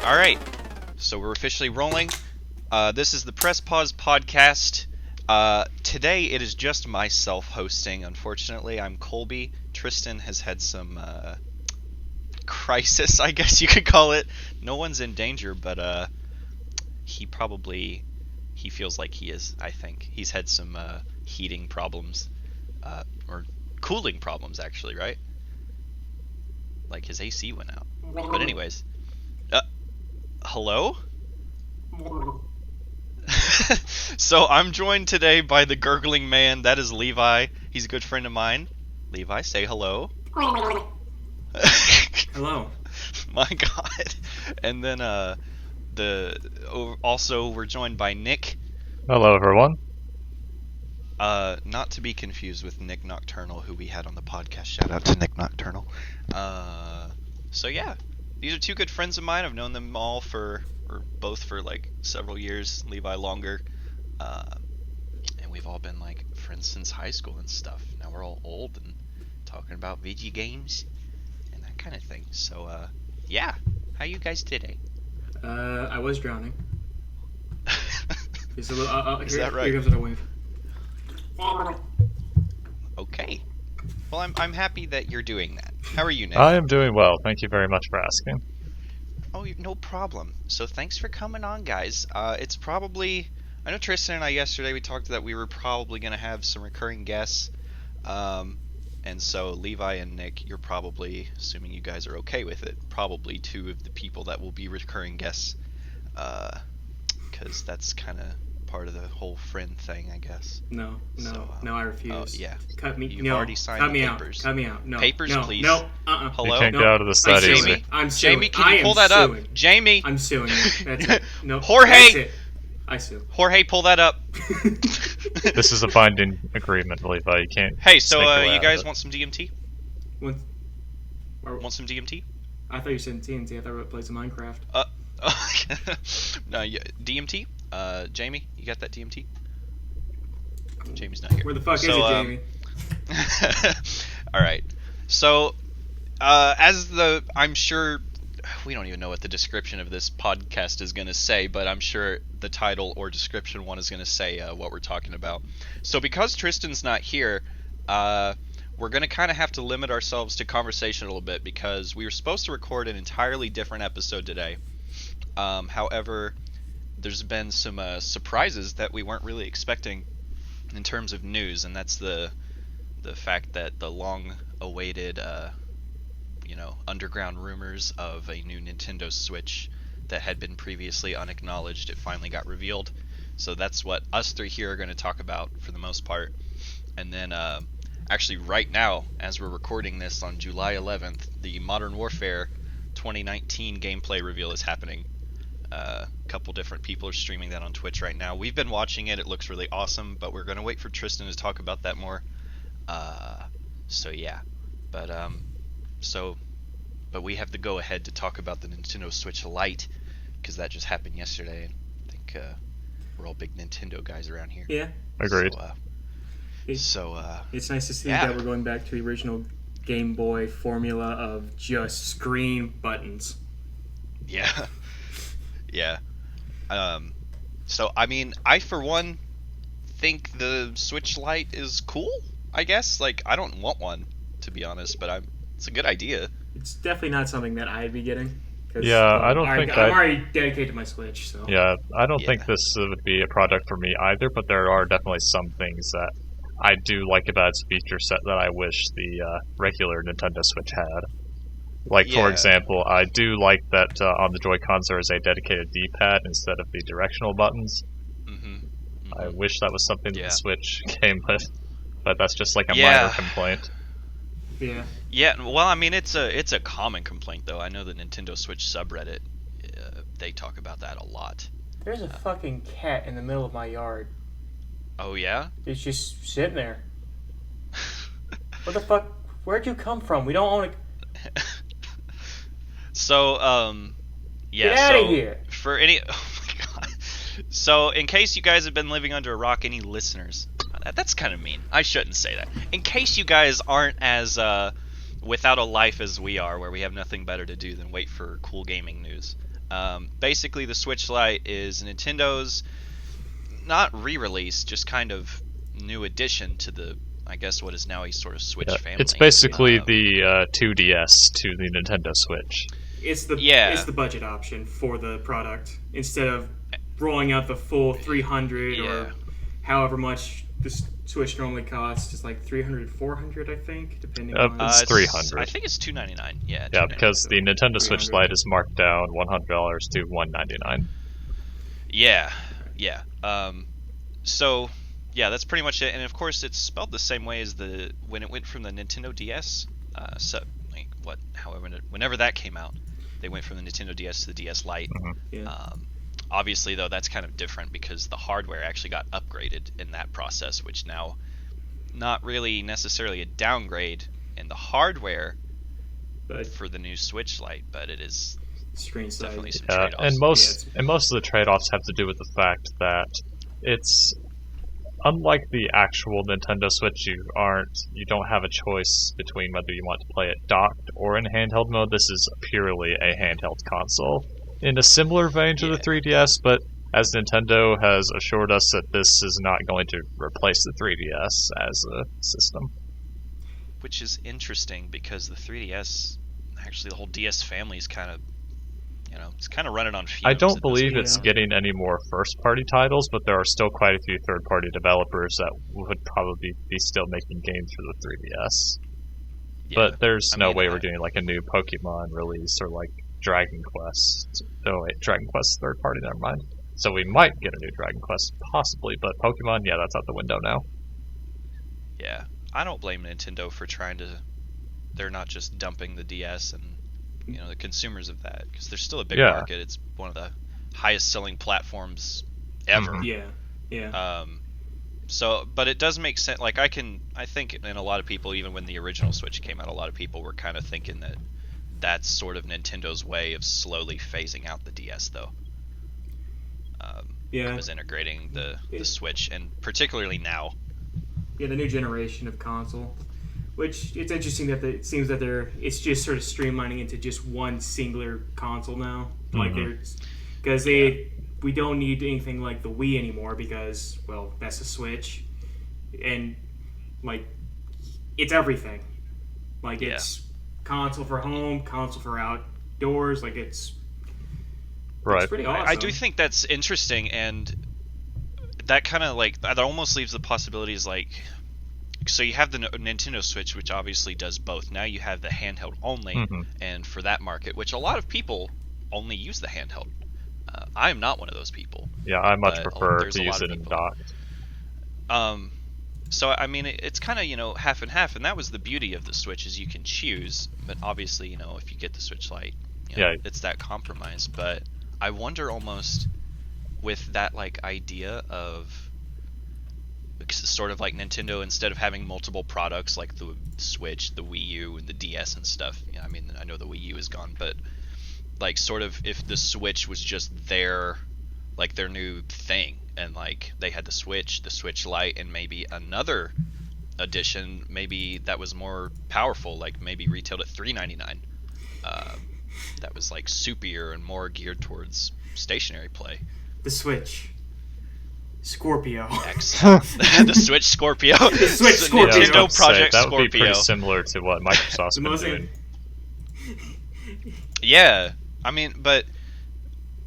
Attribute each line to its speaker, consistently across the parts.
Speaker 1: Alright, so we're officially rolling. This is the Press Pause Podcast. Today it is just myself hosting, unfortunately. I'm Colby. Tristan has had some crisis, I guess you could call it. No one's in danger, but he feels like he is, I think. He's had some heating problems, or cooling problems, actually, right? Like his AC went out. But anyways, hello? So I'm joined today by the gurgling man. That is Levi. He's a good friend of mine. Levi, say hello.
Speaker 2: Hello.
Speaker 1: My God. And then also we're joined by Nick.
Speaker 3: Hello, everyone.
Speaker 1: Not to be confused with Nick Nocturnal, who we had on the podcast. Shout out to Nick Nocturnal. So yeah, these are two good friends of mine. I've known them all both for like several years. Levi longer, and we've all been like friends since high school and stuff. Now we're all old and talking about video games and that kind of thing. So yeah, how you guys today?
Speaker 2: I was drowning. Is
Speaker 1: that right?
Speaker 2: Here comes a wave.
Speaker 1: Okay. Well, I'm happy that you're doing that. How are you, Nick?
Speaker 3: I am doing well. Thank you very much for asking.
Speaker 1: Oh, no problem. So thanks for coming on, guys. It's probably... I know Tristan and I yesterday, we talked that we were probably going to have some recurring guests. And so Levi and Nick, you're probably, assuming you guys are okay with it, probably two of the people that will be recurring guests. Because that's kind of part of the whole friend thing, I guess.
Speaker 2: No, I refuse.
Speaker 1: Oh, yeah.
Speaker 2: Cut me.
Speaker 1: You've already signed the papers.
Speaker 2: Cut me out. No.
Speaker 1: Papers,
Speaker 2: no,
Speaker 1: please.
Speaker 2: No.
Speaker 1: Hello?
Speaker 3: You can't go out of the study.
Speaker 1: Jamie?
Speaker 2: I'm suing.
Speaker 1: Jamie, can you pull that up? Jamie!
Speaker 2: I'm suing you. That's it. No.
Speaker 1: Jorge!
Speaker 2: That's it. I sue.
Speaker 1: Jorge, pull that up.
Speaker 3: This is a binding agreement, Levi. You can't.
Speaker 1: Hey, so
Speaker 3: snake your way
Speaker 1: you
Speaker 3: out
Speaker 1: guys
Speaker 3: of it.
Speaker 1: want some DMT? Want some DMT?
Speaker 2: I thought you said TNT. I thought we would play some Minecraft.
Speaker 1: No, yeah, DMT? Jamie, you got that DMT? Jamie's not here.
Speaker 2: Where the fuck is it, Jamie?
Speaker 1: Alright. So, I'm sure, we don't even know what the description of this podcast is going to say, but I'm sure the title or description one is going to say what we're talking about. So because Tristan's not here, we're going to kind of have to limit ourselves to conversation a little bit because we were supposed to record an entirely different episode today. However, there's been some surprises that we weren't really expecting in terms of news, and that's the fact that the long-awaited, underground rumors of a new Nintendo Switch that had been previously unacknowledged, it finally got revealed. So that's what us three here are going to talk about for the most part. And then, actually right now, as we're recording this on July 11th, the Modern Warfare 2019 gameplay reveal is happening. A couple different people are streaming that on Twitch right now. We've been watching it. It looks really awesome, but we're going to wait for Tristan to talk about that more. So yeah. But we have to go ahead to talk about the Nintendo Switch Lite, because that just happened yesterday. And I think we're all big Nintendo guys around here.
Speaker 2: Yeah.
Speaker 3: Agreed.
Speaker 2: It's nice to see that we're going back to the original Game Boy formula of just screen buttons.
Speaker 1: Yeah. Yeah. So, I mean, I, for one, think the Switch Lite is cool, I guess. Like, I don't want one, to be honest, but it's a good idea.
Speaker 2: It's definitely not something that I'd be getting.
Speaker 3: Yeah, I don't think
Speaker 2: I'm already dedicated to my Switch, so...
Speaker 3: Yeah, I don't think this would be a product for me either, but there are definitely some things that I do like about its feature set that I wish the regular Nintendo Switch had. Like, for example, I do like that on the Joy-Cons there is a dedicated D-pad instead of the directional buttons. I wish that was something that the Switch came with, but that's just like a minor complaint.
Speaker 2: Yeah.
Speaker 1: Yeah, well, I mean, it's a common complaint, though. I know the Nintendo Switch subreddit, they talk about that a lot.
Speaker 2: There's a fucking cat in the middle of my yard.
Speaker 1: Oh, yeah?
Speaker 2: It's just sitting there. What the fuck? Where'd you come from? We don't own a...
Speaker 1: So, yeah.
Speaker 2: Get out of here!
Speaker 1: For any... Oh, my God. So, in case you guys have been living under a rock, any listeners... That's kind of mean. I shouldn't say that. In case you guys aren't as without a life as we are, where we have nothing better to do than wait for cool gaming news. Basically, the Switch Lite is Nintendo's not re-release, just kind of new addition to the, I guess, what is now a sort of Switch family.
Speaker 3: It's basically the 2DS to the Nintendo Switch.
Speaker 2: It's the budget option for the product instead of rolling out the full 300 or however much the Switch normally costs. It's like 300, 400, I think, depending on.
Speaker 3: It's 300.
Speaker 1: I think it's $299. Yeah.
Speaker 3: Yeah, because the Nintendo Switch Lite is marked down $100 to $199.
Speaker 1: Yeah. So yeah, that's pretty much it. And of course, it's spelled the same way as when it went from the Nintendo DS. Whenever that came out, they went from the Nintendo DS to the DS Lite. Obviously, though, that's kind of different because the hardware actually got upgraded in that process, which now, not really necessarily a downgrade in the hardware for the new Switch Lite, but it is definitely some trade-offs.
Speaker 3: And most of the trade-offs have to do with the fact that it's unlike the actual Nintendo Switch. You don't have a choice between whether you want to play it docked or in handheld mode. This is purely a handheld console in a similar vein to the 3DS, but as Nintendo has assured us that this is not going to replace the 3DS as a system.
Speaker 1: Which is interesting because the 3DS, actually the whole DS family is kind of, it's kind of running on fumes.
Speaker 3: I don't believe it's getting any more first-party titles, but there are still quite a few third-party developers that would probably be still making games for the 3DS. But there's no way we're getting like a new Pokemon release or like Dragon Quest. Oh wait, Dragon Quest third party, never mind. So we might get a new Dragon Quest, possibly, but Pokemon, that's out the window now.
Speaker 1: Yeah, I don't blame Nintendo for trying to... They're not just dumping the DS and, the consumers of that, because there's still a big market. It's one of the highest selling platforms ever. But it does make sense. Like, I think in a lot of people, even when the original Switch came out, a lot of people were kind of thinking that that's sort of Nintendo's way of slowly phasing out the DS, though. It was integrating the Switch, and particularly now.
Speaker 2: Yeah, the new generation of console. Which, it's interesting that it seems that it's just sort of streamlining into just one singular console now. Because we don't need anything like the Wii anymore because, well, that's the Switch. And, like, it's everything. Like, it's console for home, console for outdoors. Like, it's pretty awesome.
Speaker 1: I do think that's interesting, and that kind of, like, that almost leaves the possibilities, like... So you have the Nintendo Switch, which obviously does both. Now you have the handheld only, and for that market, which a lot of people only use the handheld. I am not one of those people.
Speaker 3: Yeah, I much prefer to use it in docked.
Speaker 1: So I mean, it's kind of half and half, and that was the beauty of the Switch is you can choose. But obviously, if you get the Switch Lite, it's that compromise. But I wonder almost with that like idea of. Sort of like Nintendo, instead of having multiple products like the Switch, the Wii U, and the DS and stuff. I mean, I know the Wii U is gone, but like sort of if the Switch was just their new thing, and like they had the Switch Lite, and maybe another edition, maybe that was more powerful, like maybe retailed at $3.99. That was like soupier and more geared towards stationary play.
Speaker 2: The Switch. Scorpio.
Speaker 1: The Switch Scorpio.
Speaker 2: The Switch Scorpio.
Speaker 1: Nintendo Project
Speaker 3: that
Speaker 1: Scorpio.
Speaker 3: Would be pretty similar to what Microsoft's been doing.
Speaker 1: Yeah, I mean, but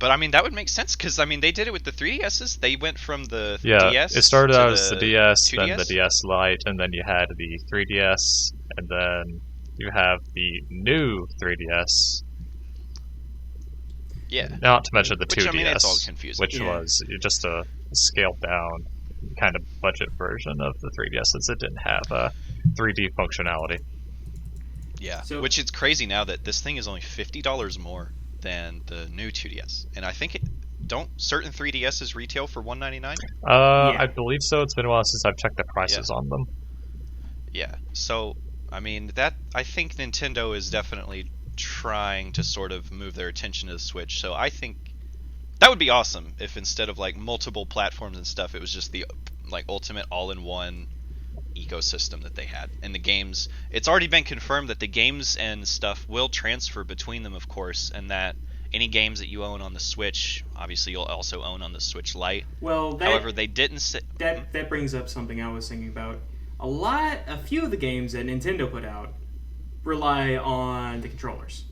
Speaker 1: I mean that would make sense because I mean they did it with the 3DSs. They went from the DS.
Speaker 3: It started out as the DS, 2DS? Then the DS Lite, and then you had the 3DS, and then you have the new 3DS.
Speaker 1: Yeah.
Speaker 3: Not to mention the 2DS,
Speaker 1: I mean, it's all confusing.
Speaker 3: which was just a scaled down kind of budget version of the 3DS since it didn't have 3D functionality.
Speaker 1: Yeah, which is crazy now that this thing is only $50 more than the new 2DS, and I think don't certain 3DSs retail for $199?
Speaker 3: I believe so. It's been a while since I've checked the prices on them.
Speaker 1: Yeah, so I mean I think Nintendo is definitely trying to sort of move their attention to the Switch. So I think that would be awesome if instead of like multiple platforms and stuff, it was just the like ultimate all-in-one ecosystem that they had. And the games, it's already been confirmed that the games and stuff will transfer between them, of course, and that any games that you own on the Switch, obviously you'll also own on the Switch Lite.
Speaker 2: Well,
Speaker 1: however, they didn't say...
Speaker 2: That brings up something I was thinking about. A few of the games that Nintendo put out rely on the controllers.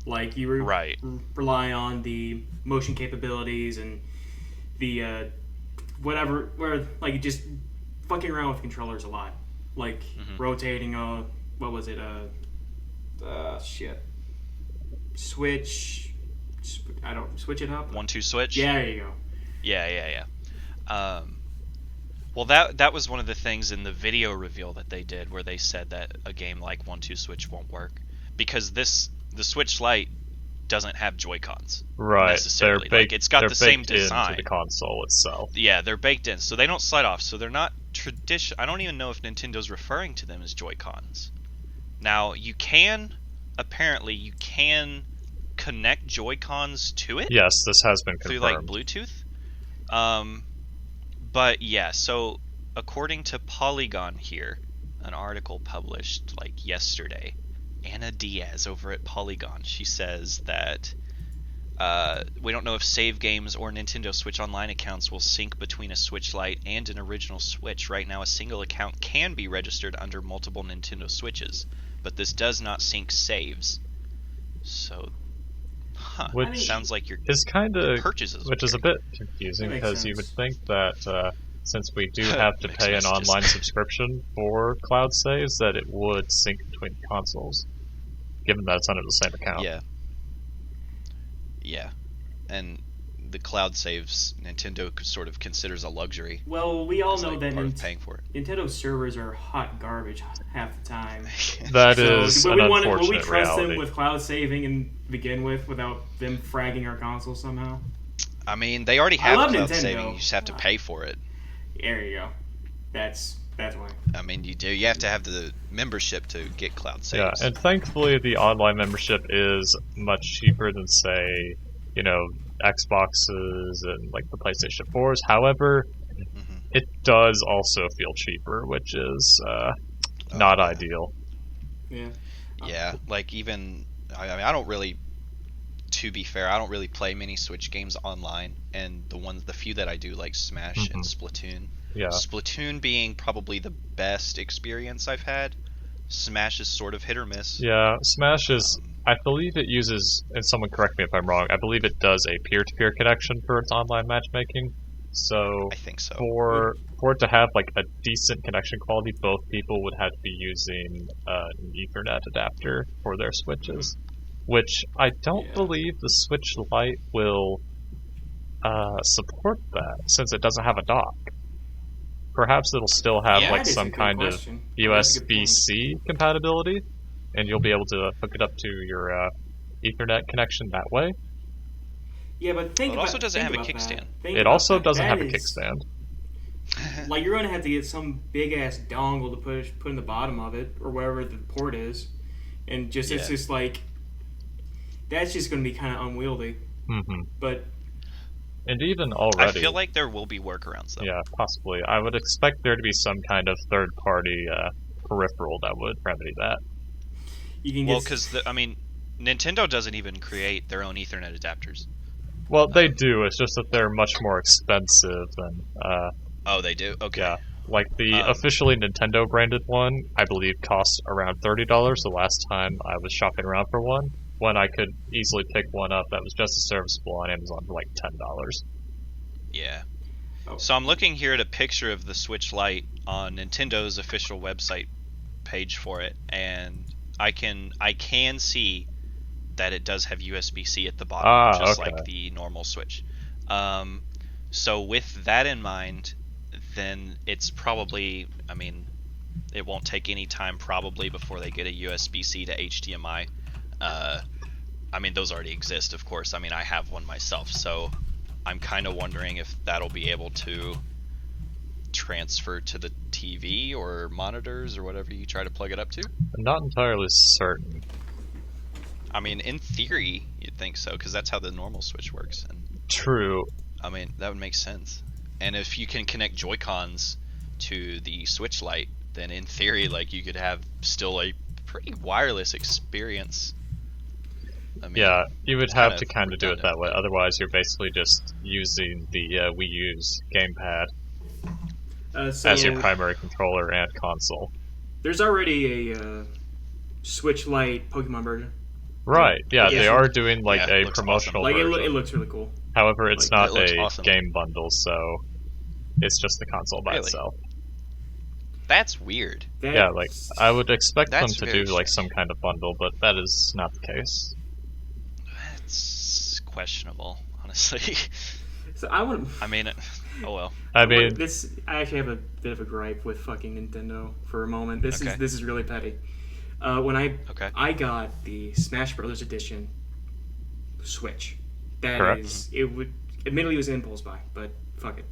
Speaker 2: Like, you rely on the motion capabilities and the whatever, where, like, you just fucking around with controllers a lot. Like, rotating what was it? Switch it up?
Speaker 1: 1-2 switch?
Speaker 2: Yeah, there you go.
Speaker 1: Yeah. Well, that was one of the things in the video reveal that they did, where they said that a game like 1-2 switch won't work because the Switch Lite doesn't have Joy-Cons.
Speaker 3: Right.
Speaker 1: Necessarily. It's got the same design.
Speaker 3: Into the console itself.
Speaker 1: Yeah, they're baked in, so they don't slide off. So they're not traditional. I don't even know if Nintendo's referring to them as Joy-Cons. Now, you can connect Joy-Cons to it.
Speaker 3: Yes, this has been confirmed.
Speaker 1: Through, like, Bluetooth. But, yeah, so according to Polygon here, an article published, like, yesterday, Anna Diaz over at Polygon, she says that we don't know if save games or Nintendo Switch Online accounts will sync between a Switch Lite and an original Switch. Right now, a single account can be registered under multiple Nintendo Switches, but this does not sync saves. So,
Speaker 3: which
Speaker 1: sounds like your purchases.
Speaker 3: Which is a bit confusing because you would think that since we do have to pay an online subscription for cloud saves, that it would sync between consoles, given that it's under the same account.
Speaker 1: Yeah, and the cloud saves Nintendo sort of considers a luxury.
Speaker 2: Well, we all know that
Speaker 1: paying for it.
Speaker 2: Nintendo servers are hot garbage half the time.
Speaker 3: That is an unfortunate
Speaker 2: will we trust
Speaker 3: reality.
Speaker 2: them with cloud saving and begin without them fragging our console somehow?
Speaker 1: I mean, they already have cloud
Speaker 2: Nintendo.
Speaker 1: saving. You just have to pay for it.
Speaker 2: There you go. That's why.
Speaker 1: I mean, you do. You have to have the membership to get cloud saves.
Speaker 3: Yeah, and thankfully the online membership is much cheaper than, say, Xboxes and like the PlayStation 4s. However, it does also feel cheaper, which is not ideal.
Speaker 2: Yeah.
Speaker 1: Yeah, like even I mean, I don't really. To be fair, I don't really play many Switch games online, and the few that I do, like Smash and Splatoon.
Speaker 3: Yeah.
Speaker 1: Splatoon being probably the best experience I've had. Smash is sort of hit or miss.
Speaker 3: Yeah, Smash is. I believe it uses, and someone correct me if I'm wrong, I believe it does a peer-to-peer connection for its online matchmaking. So
Speaker 1: I think so.
Speaker 3: For it to have like a decent connection quality, both people would have to be using an Ethernet adapter for their Switches, which I don't believe the Switch Lite will support that, since it doesn't have a dock. Perhaps it'll still have like some kind of USB-C compatibility, and you'll be able to hook it up to your Ethernet connection that way.
Speaker 2: Yeah, but
Speaker 1: it also doesn't have a kickstand.
Speaker 3: It also doesn't have a kickstand.
Speaker 2: Like, you're going to have to get some big-ass dongle to put in the bottom of it, or wherever the port is, and it's just like, that's just going to be kind of unwieldy. But...
Speaker 3: And even already...
Speaker 1: I feel like there will be workarounds, though.
Speaker 3: Yeah, possibly. I would expect there to be some kind of third-party peripheral that would remedy that.
Speaker 1: Because, Nintendo doesn't even create their own Ethernet adapters.
Speaker 3: Well, they do. It's just that they're much more expensive than...
Speaker 1: oh, they do? Okay.
Speaker 3: Yeah. Like, the officially Nintendo-branded one, I believe, costs around $30 the last time I was shopping around for one, when I could easily pick one up that was just as serviceable on Amazon for like $10.
Speaker 1: Yeah. So I'm looking here at a picture of the Switch Lite on Nintendo's official website page for it, and I can see that it does have USB-C at the bottom, just like the normal Switch. So with that in mind, then it's probably, it won't take any time probably before they get a USB-C to HDMI. Those already exist, of course. I have one myself, so I'm kind of wondering if that'll be able to transfer to the TV or monitors or whatever you try to plug it up to.
Speaker 3: I'm not entirely certain.
Speaker 1: In theory, you'd think so, because that's how the normal Switch works. And,
Speaker 3: true.
Speaker 1: That would make sense. And if you can connect Joy-Cons to the Switch Lite, then in theory, like, you could have still a pretty wireless experience. I mean,
Speaker 3: Yeah, you would have to kind of do it
Speaker 1: redundant,
Speaker 3: that way.
Speaker 1: but-
Speaker 3: Otherwise, you're basically just using the Wii U's gamepad
Speaker 2: So
Speaker 3: as your primary controller and console.
Speaker 2: there's already a Switch Lite Pokemon version.
Speaker 3: Right, yeah,
Speaker 2: Yeah.
Speaker 3: they are doing like
Speaker 1: Yeah, it
Speaker 3: a
Speaker 1: looks
Speaker 3: promotional
Speaker 2: Like
Speaker 3: version.
Speaker 2: it looks really cool.
Speaker 3: However, it's
Speaker 2: like,
Speaker 3: not
Speaker 1: it looks
Speaker 3: a
Speaker 1: awesome.
Speaker 3: game bundle, so it's just the console by
Speaker 1: Really?
Speaker 3: itself.
Speaker 1: That's weird.
Speaker 3: Yeah, like I would expect them
Speaker 1: That's
Speaker 3: to
Speaker 1: very
Speaker 3: do like
Speaker 1: strange.
Speaker 3: some kind of bundle, but that is not the case.
Speaker 1: It's questionable, honestly.
Speaker 2: So I want.
Speaker 1: I mean, oh well.
Speaker 3: I mean,
Speaker 2: I actually have a bit of a gripe with fucking Nintendo for a moment. This
Speaker 1: Okay.
Speaker 2: is really petty. When
Speaker 1: Okay.
Speaker 2: I got the Smash Brothers Edition Switch, that
Speaker 3: Correct.
Speaker 2: is, it would admittedly it was an impulse buy, but fuck it.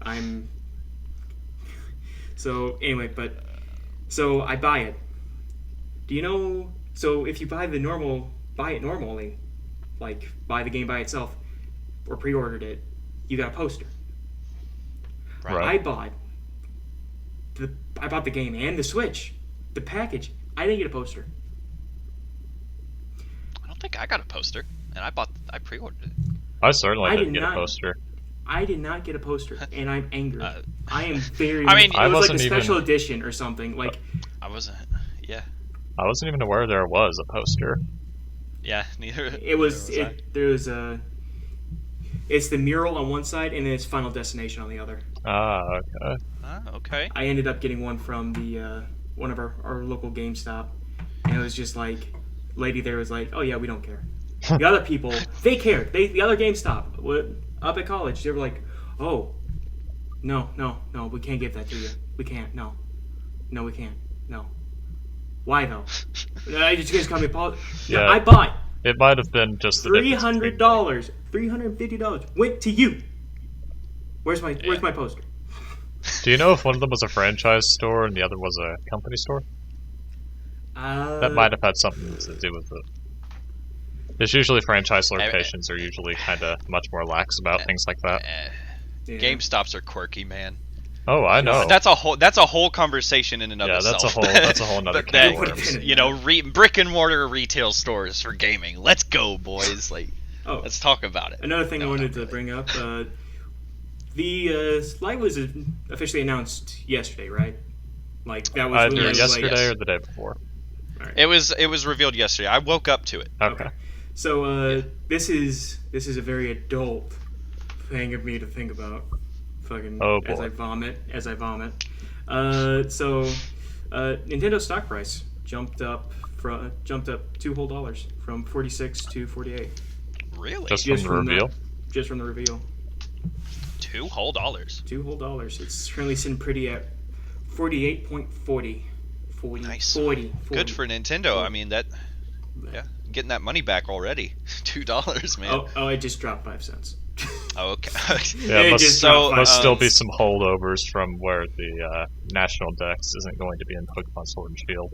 Speaker 2: I'm so anyway, so I buy it. Do you know? So if you buy it normally, like buy the game by itself, or pre-ordered it, you got a poster.
Speaker 3: Right.
Speaker 2: I bought the game and the Switch, the package. I didn't get a poster.
Speaker 1: I don't think I got a poster, and I pre-ordered it.
Speaker 3: I certainly
Speaker 2: I
Speaker 3: didn't
Speaker 2: did
Speaker 3: get a
Speaker 2: not-
Speaker 3: poster.
Speaker 2: I did not get a poster, and I'm angry.
Speaker 1: Uh,
Speaker 2: I am very.
Speaker 1: I mean,
Speaker 2: it
Speaker 3: I
Speaker 2: was like
Speaker 3: wasn't
Speaker 2: a special
Speaker 3: even-
Speaker 2: edition or something. Like
Speaker 1: I wasn't. Yeah.
Speaker 3: I wasn't even aware there was a poster.
Speaker 1: Yeah. Neither.
Speaker 2: it was.
Speaker 1: neither I.
Speaker 2: There was a. It's the mural on one side, and then it's Final Destination on the other.
Speaker 3: Ah, okay.
Speaker 1: Ah, okay.
Speaker 2: I ended up getting one from the one of our local GameStop, and it was just like, lady there was like, "Oh yeah, we don't care." The other people, they cared. The other GameStop up at college, they were like, "Oh, no, we can't give that to you. We can't. No, we can't. No. Why though? You guys call me Paul.
Speaker 3: Yeah.
Speaker 2: I bought
Speaker 3: It might have been just the difference between-
Speaker 2: $300, $350 went to you. Where's my poster?
Speaker 3: Do you know if one of them was a franchise store and the other was a company store? That might have had something to do with it. There's usually franchise locations are usually kind of much more lax about things like that.
Speaker 2: Yeah.
Speaker 1: GameStops are quirky, man.
Speaker 3: Oh, I know.
Speaker 1: That's a whole conversation in and of
Speaker 3: Yeah,
Speaker 1: itself.
Speaker 3: that's a whole nother
Speaker 1: But
Speaker 3: can of
Speaker 1: that-
Speaker 3: worms.
Speaker 1: You know, brick and mortar retail stores for gaming. Let's go, boys! Like,
Speaker 2: Oh,
Speaker 1: let's talk about it.
Speaker 2: another thing I
Speaker 1: No,
Speaker 2: wanted
Speaker 1: not
Speaker 2: to
Speaker 1: really.
Speaker 2: bring up. The Lite was officially announced yesterday, right? Like that was
Speaker 3: Either
Speaker 2: literally,
Speaker 3: yesterday
Speaker 1: yes.
Speaker 3: or the day before.
Speaker 1: It was revealed yesterday. I woke up to it.
Speaker 3: Okay.
Speaker 2: So this is a very adult thing of me to think about. Fucking
Speaker 3: Oh,
Speaker 2: as
Speaker 3: boy.
Speaker 2: I vomit. So Nintendo stock price jumped up $2 whole from 46 to 48
Speaker 1: Really?
Speaker 3: Just
Speaker 2: Just
Speaker 3: from the
Speaker 2: from that.
Speaker 3: reveal.
Speaker 2: just from the reveal.
Speaker 1: $2 whole.
Speaker 2: $2 whole. It's currently sitting pretty at 48.40. 40.
Speaker 1: Nice.
Speaker 2: 40.
Speaker 1: Good for Nintendo. I mean that. Yeah, getting that money back already. $2, man.
Speaker 2: Oh, it just dropped 5 cents.
Speaker 1: Oh, okay.
Speaker 3: Yeah,
Speaker 2: It
Speaker 3: must,
Speaker 2: just
Speaker 1: so,
Speaker 2: dropped 5
Speaker 3: must still be
Speaker 2: cents.
Speaker 3: some holdovers from where the National Dex isn't going to be in Pokemon Sword and Shield.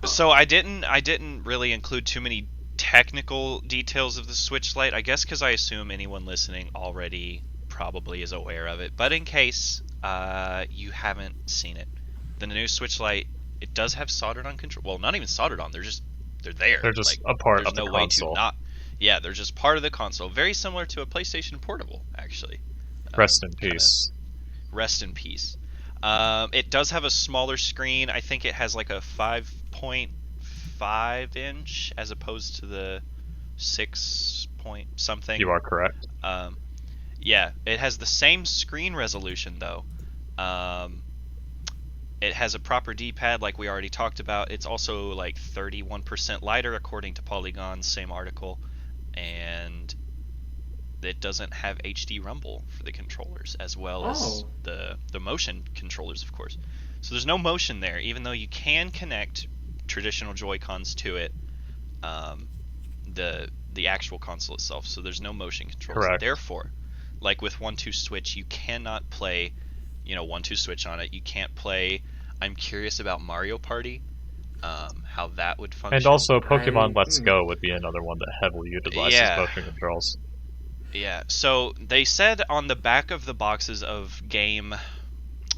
Speaker 1: So I didn't really include too many technical details of the Switch Lite. I guess because I assume anyone listening already probably is aware of it. But in case you haven't seen it, the new Switch Lite, it does have soldered-on control. Well, not even soldered on. They're there.
Speaker 3: They're just
Speaker 1: Like,
Speaker 3: a part
Speaker 1: there's
Speaker 3: of the
Speaker 1: no way
Speaker 3: console.
Speaker 1: to not. Yeah, they're just part of the console. Very similar to a PlayStation Portable, actually.
Speaker 3: Rest in peace.
Speaker 1: Rest in peace. It does have a smaller screen. I think it has like a 5.5 inch as opposed to the 6 point something.
Speaker 3: You are correct.
Speaker 1: Yeah, it has the same screen resolution though. It has a proper D-pad like we already talked about. It's also like 31% lighter according to Polygon's same article, and it doesn't have HD rumble for the controllers as well as the motion controllers, of course. So there's no motion there, even though you can connect traditional Joy-Cons to it, the actual console itself. So there's no motion controls.
Speaker 3: Correct.
Speaker 1: Therefore, like with 1-2 Switch, you cannot play, 1-2 Switch on it. You can't play. I'm curious about Mario Party, how that would function.
Speaker 3: And also, Pokemon
Speaker 2: I-
Speaker 3: Let's Go would be another one that heavily utilizes
Speaker 1: Yeah.
Speaker 3: motion controls.
Speaker 1: Yeah, so they said on the back of the boxes of game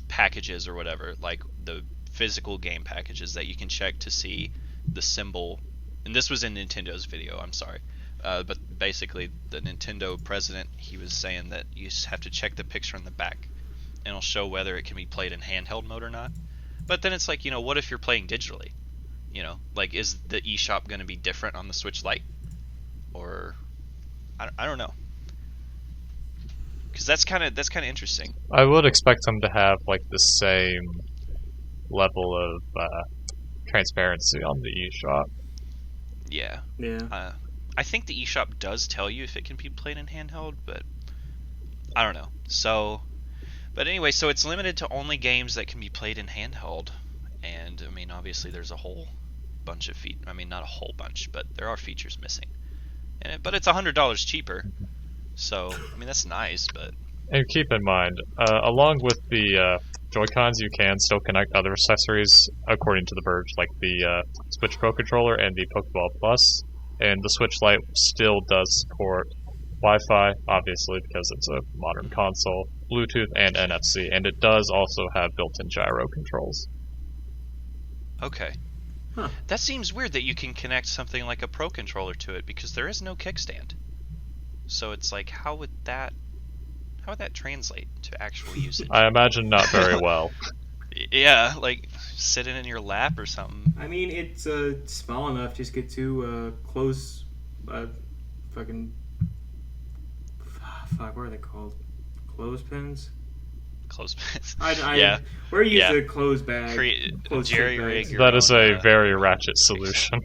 Speaker 1: packages or whatever, like the physical game packages that you can check to see the symbol. And this was in Nintendo's video, I'm sorry. But basically, the Nintendo president, he was saying that you just have to check the picture on the back, and it'll show whether it can be played in handheld mode or not. But then it's like, what if you're playing digitally? Like, is the eShop going to be different on the Switch Lite? Or, I don't know. Because that's kind of interesting.
Speaker 3: I would expect them to have like the same level of transparency on the eShop.
Speaker 1: Yeah.
Speaker 2: Yeah.
Speaker 1: I think the eShop does tell you if it can be played in handheld, but I don't know. So, but anyway, so it's limited to only games that can be played in handheld. And, I mean, obviously there's a whole bunch of features. I mean, not a whole bunch, but there are features missing. But it's $100 cheaper. So, I mean, that's nice, but...
Speaker 3: And keep in mind, along with the Joy-Cons, you can still connect other accessories, according to The Verge, like the Switch Pro Controller and the Pokeball Plus. And the Switch Lite still does support Wi-Fi, obviously, because it's a modern console, Bluetooth, and NFC. And it does also have built-in gyro controls.
Speaker 1: Okay.
Speaker 2: Huh.
Speaker 1: That seems weird that you can connect something like a Pro Controller to it, because there is no kickstand. So it's like, how would that translate to actual usage?
Speaker 3: I imagine not very well.
Speaker 1: Yeah, like sitting in your lap or something.
Speaker 2: I mean, it's small enough. Just get two close, fucking, fuck. What are they called? Clothespins.
Speaker 1: Clothespins.
Speaker 2: Yeah. Where you use
Speaker 1: Yeah.
Speaker 2: the clothes bag.
Speaker 1: Jerry rig.
Speaker 3: That is a very ratchet solution.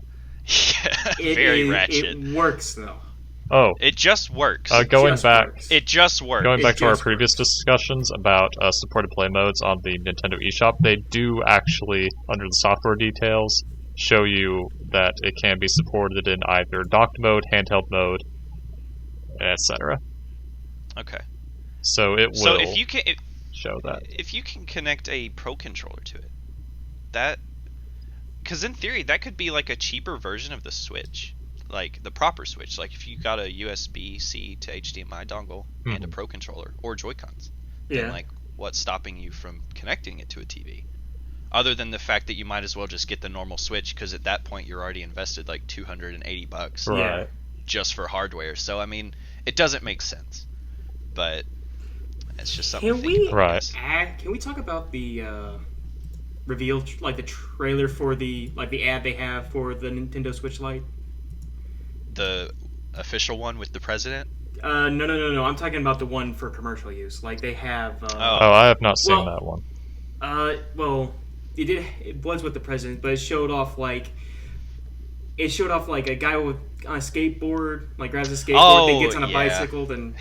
Speaker 1: Yeah, very ratchet.
Speaker 2: It works though.
Speaker 3: Oh,
Speaker 1: It just works.
Speaker 3: going back to our previous discussions about supported play modes on the Nintendo eShop, they do actually, under the software details, show you that it can be supported in either docked mode, handheld mode, etc.
Speaker 1: Okay.
Speaker 3: So it will
Speaker 1: So if you can
Speaker 3: show that.
Speaker 1: if you can connect a Pro Controller to it, because in theory that could be like a cheaper version of the Switch. Like the proper Switch, like if you got a USB-C to HDMI dongle and a Pro Controller or Joy-Cons, then like what's stopping you from connecting it to a TV? Other than the fact that you might as well just get the normal Switch, because at that point you're already invested like $280
Speaker 3: Right.
Speaker 1: just for hardware. So I mean, it doesn't make sense, but it's just something.
Speaker 2: Can we talk about the reveal, like the trailer for the ad they have for the Nintendo Switch Lite?
Speaker 1: The official one with the president?
Speaker 2: No. I'm talking about the one for commercial use. Like they have.
Speaker 3: I have not seen that one.
Speaker 2: Well, it was with the president, but it showed off like a guy on a skateboard, like grabs a skateboard, then gets on a bicycle, then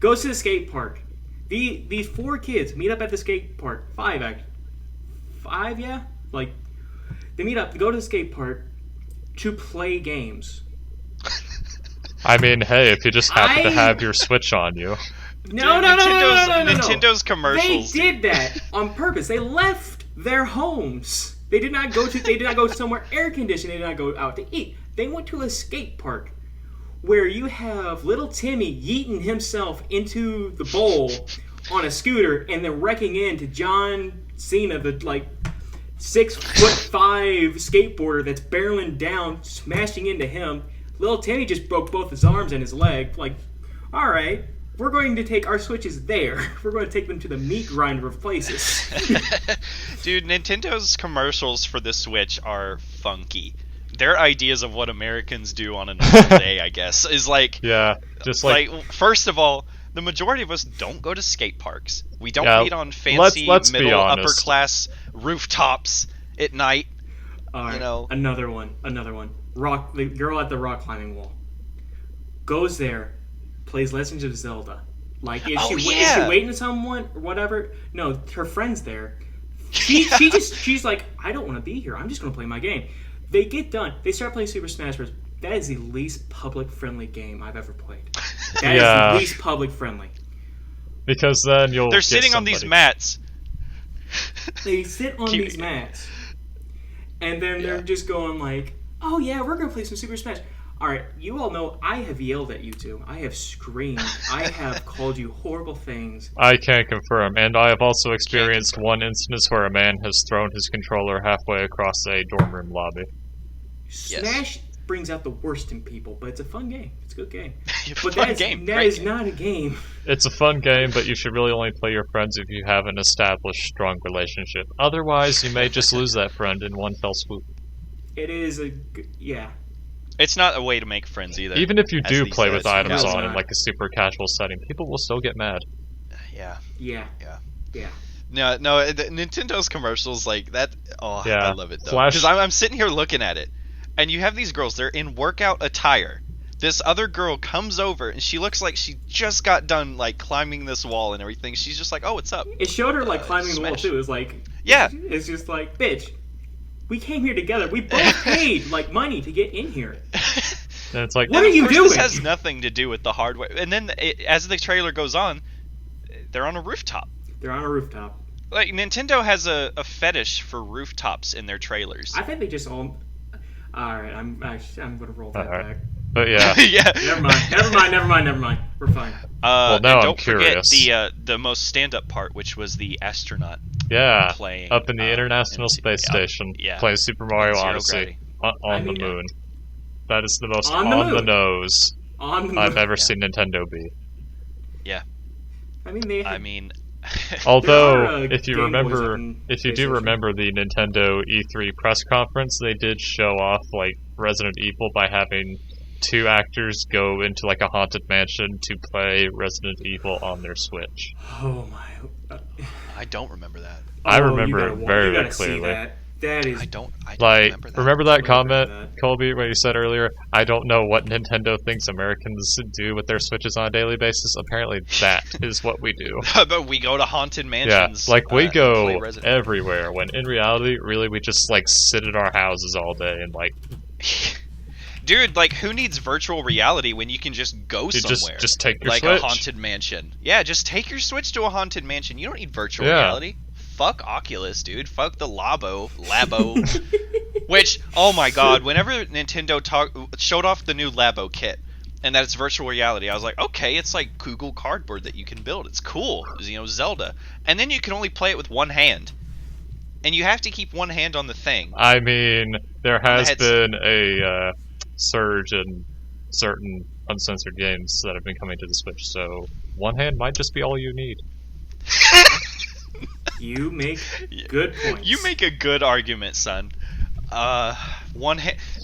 Speaker 2: goes to the skate park. These 4 kids meet up at the skate park. 5, actually. 5, yeah. Like they meet up, go to the skate park to play games.
Speaker 3: I mean, hey, if you just happen to have your Switch on you.
Speaker 2: No.
Speaker 1: Nintendo's commercials.
Speaker 2: They did that on purpose. They left their homes. They did not go somewhere air conditioned. They did not go out to eat. They went to a skate park where you have little Timmy yeeting himself into the bowl on a scooter and then wrecking into John Cena, the 6'5" skateboarder that's barreling down, smashing into him. Little Timmy just broke both his arms and his leg. Like, all right, we're going to take our Switches there. We're going to take them to the meat grinder of places.
Speaker 1: Dude, Nintendo's commercials for the Switch are funky. Their ideas of what Americans do on a normal day, I guess, is like...
Speaker 3: Yeah, just like...
Speaker 1: First of all, the majority of us don't go to skate parks. We don't meet on fancy middle upper class rooftops at night.
Speaker 2: Another one. The girl at the rock climbing wall goes there, plays Legends of Zelda. Like, is she waiting for someone or whatever? No, her friend's there. She's like, I don't want to be here. I'm just going to play my game. They get done. They start playing Super Smash Bros. That is the least public-friendly game I've ever played. That is the least public-friendly.
Speaker 3: Because then
Speaker 1: They're sitting on these mats.
Speaker 2: They sit on these mats. And then they're just going like, oh yeah, we're going to play some Super Smash. All right, you all know I have yelled at you two. I have screamed. I have called you horrible things.
Speaker 3: I can confirm, and I have also experienced one instance where a man has thrown his controller halfway across a dorm room lobby.
Speaker 2: Smash brings out the worst in people, but it's a fun game. It's a good game.
Speaker 1: But that
Speaker 2: is not a game.
Speaker 3: It's a fun game, but you should really only play your friends if you have an established, strong relationship. Otherwise, you may just lose that friend in one fell swoop.
Speaker 2: It is yeah.
Speaker 1: It's not a way to make friends either.
Speaker 3: Even if you do play with items on
Speaker 2: not.
Speaker 3: in like a super casual setting, people will still get mad.
Speaker 1: Yeah. No, Nintendo's commercials like that. Oh,
Speaker 3: yeah.
Speaker 1: I love it though. Because I'm sitting here looking at it, and you have these girls. They're in workout attire. This other girl comes over, and she looks like she just got done like climbing this wall and everything. She's just like, "Oh, what's up?"
Speaker 2: It showed her like climbing the wall too. It was like,
Speaker 1: yeah.
Speaker 2: It's just like, bitch. We came here together. We both paid like money to get in here.
Speaker 3: And it's like,
Speaker 2: what are you doing?
Speaker 1: This has nothing to do with the hardware. And then as the trailer goes on, they're on a rooftop.
Speaker 2: They're on a rooftop.
Speaker 1: Like Nintendo has a fetish for rooftops in their trailers.
Speaker 2: I think they just all. All right, I'm gonna roll that back.
Speaker 3: But yeah.
Speaker 1: Yeah.
Speaker 2: Never mind. We're fine.
Speaker 3: Well, now
Speaker 1: don't
Speaker 3: I'm curious.
Speaker 1: forget the most stand-up part, which was the astronaut.
Speaker 3: Yeah,
Speaker 1: playing
Speaker 3: up in the International Space Station, playing Super Mario Odyssey on the moon. That is the most on the nose I've ever seen Nintendo be.
Speaker 1: Yeah.
Speaker 2: I mean,
Speaker 3: although if you do remember the Nintendo E3 press conference, they did show off like Resident Evil by having 2 actors go into like a haunted mansion to play Resident Evil on their Switch.
Speaker 2: Oh my!
Speaker 1: I don't remember that.
Speaker 3: I remember it very clearly.
Speaker 2: That is.
Speaker 1: I don't
Speaker 3: like
Speaker 1: remember that
Speaker 3: comment, Colby, when you said earlier, I don't know what Nintendo thinks Americans do with their Switches on a daily basis. Apparently, that is what we do.
Speaker 1: But we go to haunted mansions.
Speaker 3: Yeah, like we go everywhere. When in reality, really, we just like sit in our houses all day and like.
Speaker 1: Dude, like, who needs virtual reality when you can just go somewhere?
Speaker 3: Just take your
Speaker 1: Switch.
Speaker 3: Switch.
Speaker 1: A haunted mansion. Yeah, just take your Switch to a haunted mansion. You don't need virtual reality. Fuck Oculus, dude. Fuck the Labo. Which, oh my god, whenever Nintendo showed off the new Labo kit, and that it's virtual reality, I was like, okay, it's like Google Cardboard that you can build. It's cool. It's, Zelda. And then you can only play it with one hand. And you have to keep one hand on the thing.
Speaker 3: I mean, there has been a surge in certain uncensored games that have been coming to the Switch, so one hand might just be all you need.
Speaker 2: You make good points.
Speaker 1: You make a good argument, son.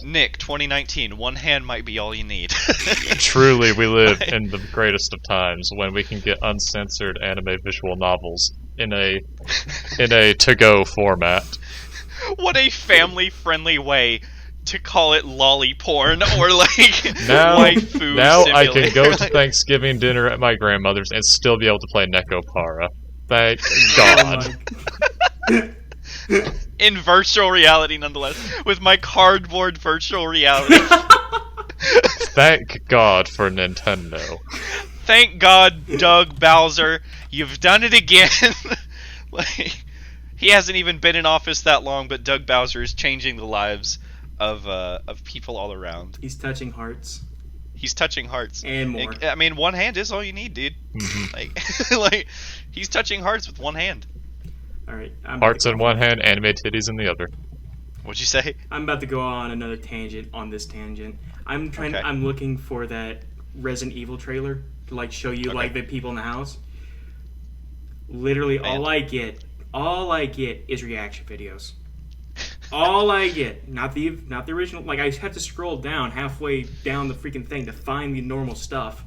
Speaker 1: Nick, 2019, one hand might be all you need.
Speaker 3: Truly, we live in the greatest of times when we can get uncensored anime visual novels in a to-go format.
Speaker 1: What a family-friendly way to call it lolly porn or like waifu
Speaker 3: Now
Speaker 1: simulator.
Speaker 3: I can go to Thanksgiving dinner at my grandmother's and still be able to play Neko Para. Thank God.
Speaker 1: In virtual reality, nonetheless, with my cardboard virtual reality.
Speaker 3: Thank God for Nintendo.
Speaker 1: Thank God, Doug Bowser, you've done it again. Like, he hasn't even been in office that long, but Doug Bowser is changing the lives of people all around.
Speaker 2: He's touching hearts.
Speaker 1: He's touching hearts
Speaker 2: and more.
Speaker 1: I mean, one hand is all you need, dude.
Speaker 3: Mm-hmm.
Speaker 1: Like, he's touching hearts with one hand.
Speaker 2: All right,
Speaker 3: hearts in one hand, anime titties in the other.
Speaker 1: What'd you say?
Speaker 2: I'm about to go on another tangent on this tangent. I'm looking for that Resident Evil trailer to like show you like the people in the house. Literally, all I get is reaction videos. All I get, not the original. Like, I have to scroll down halfway down the freaking thing to find the normal stuff.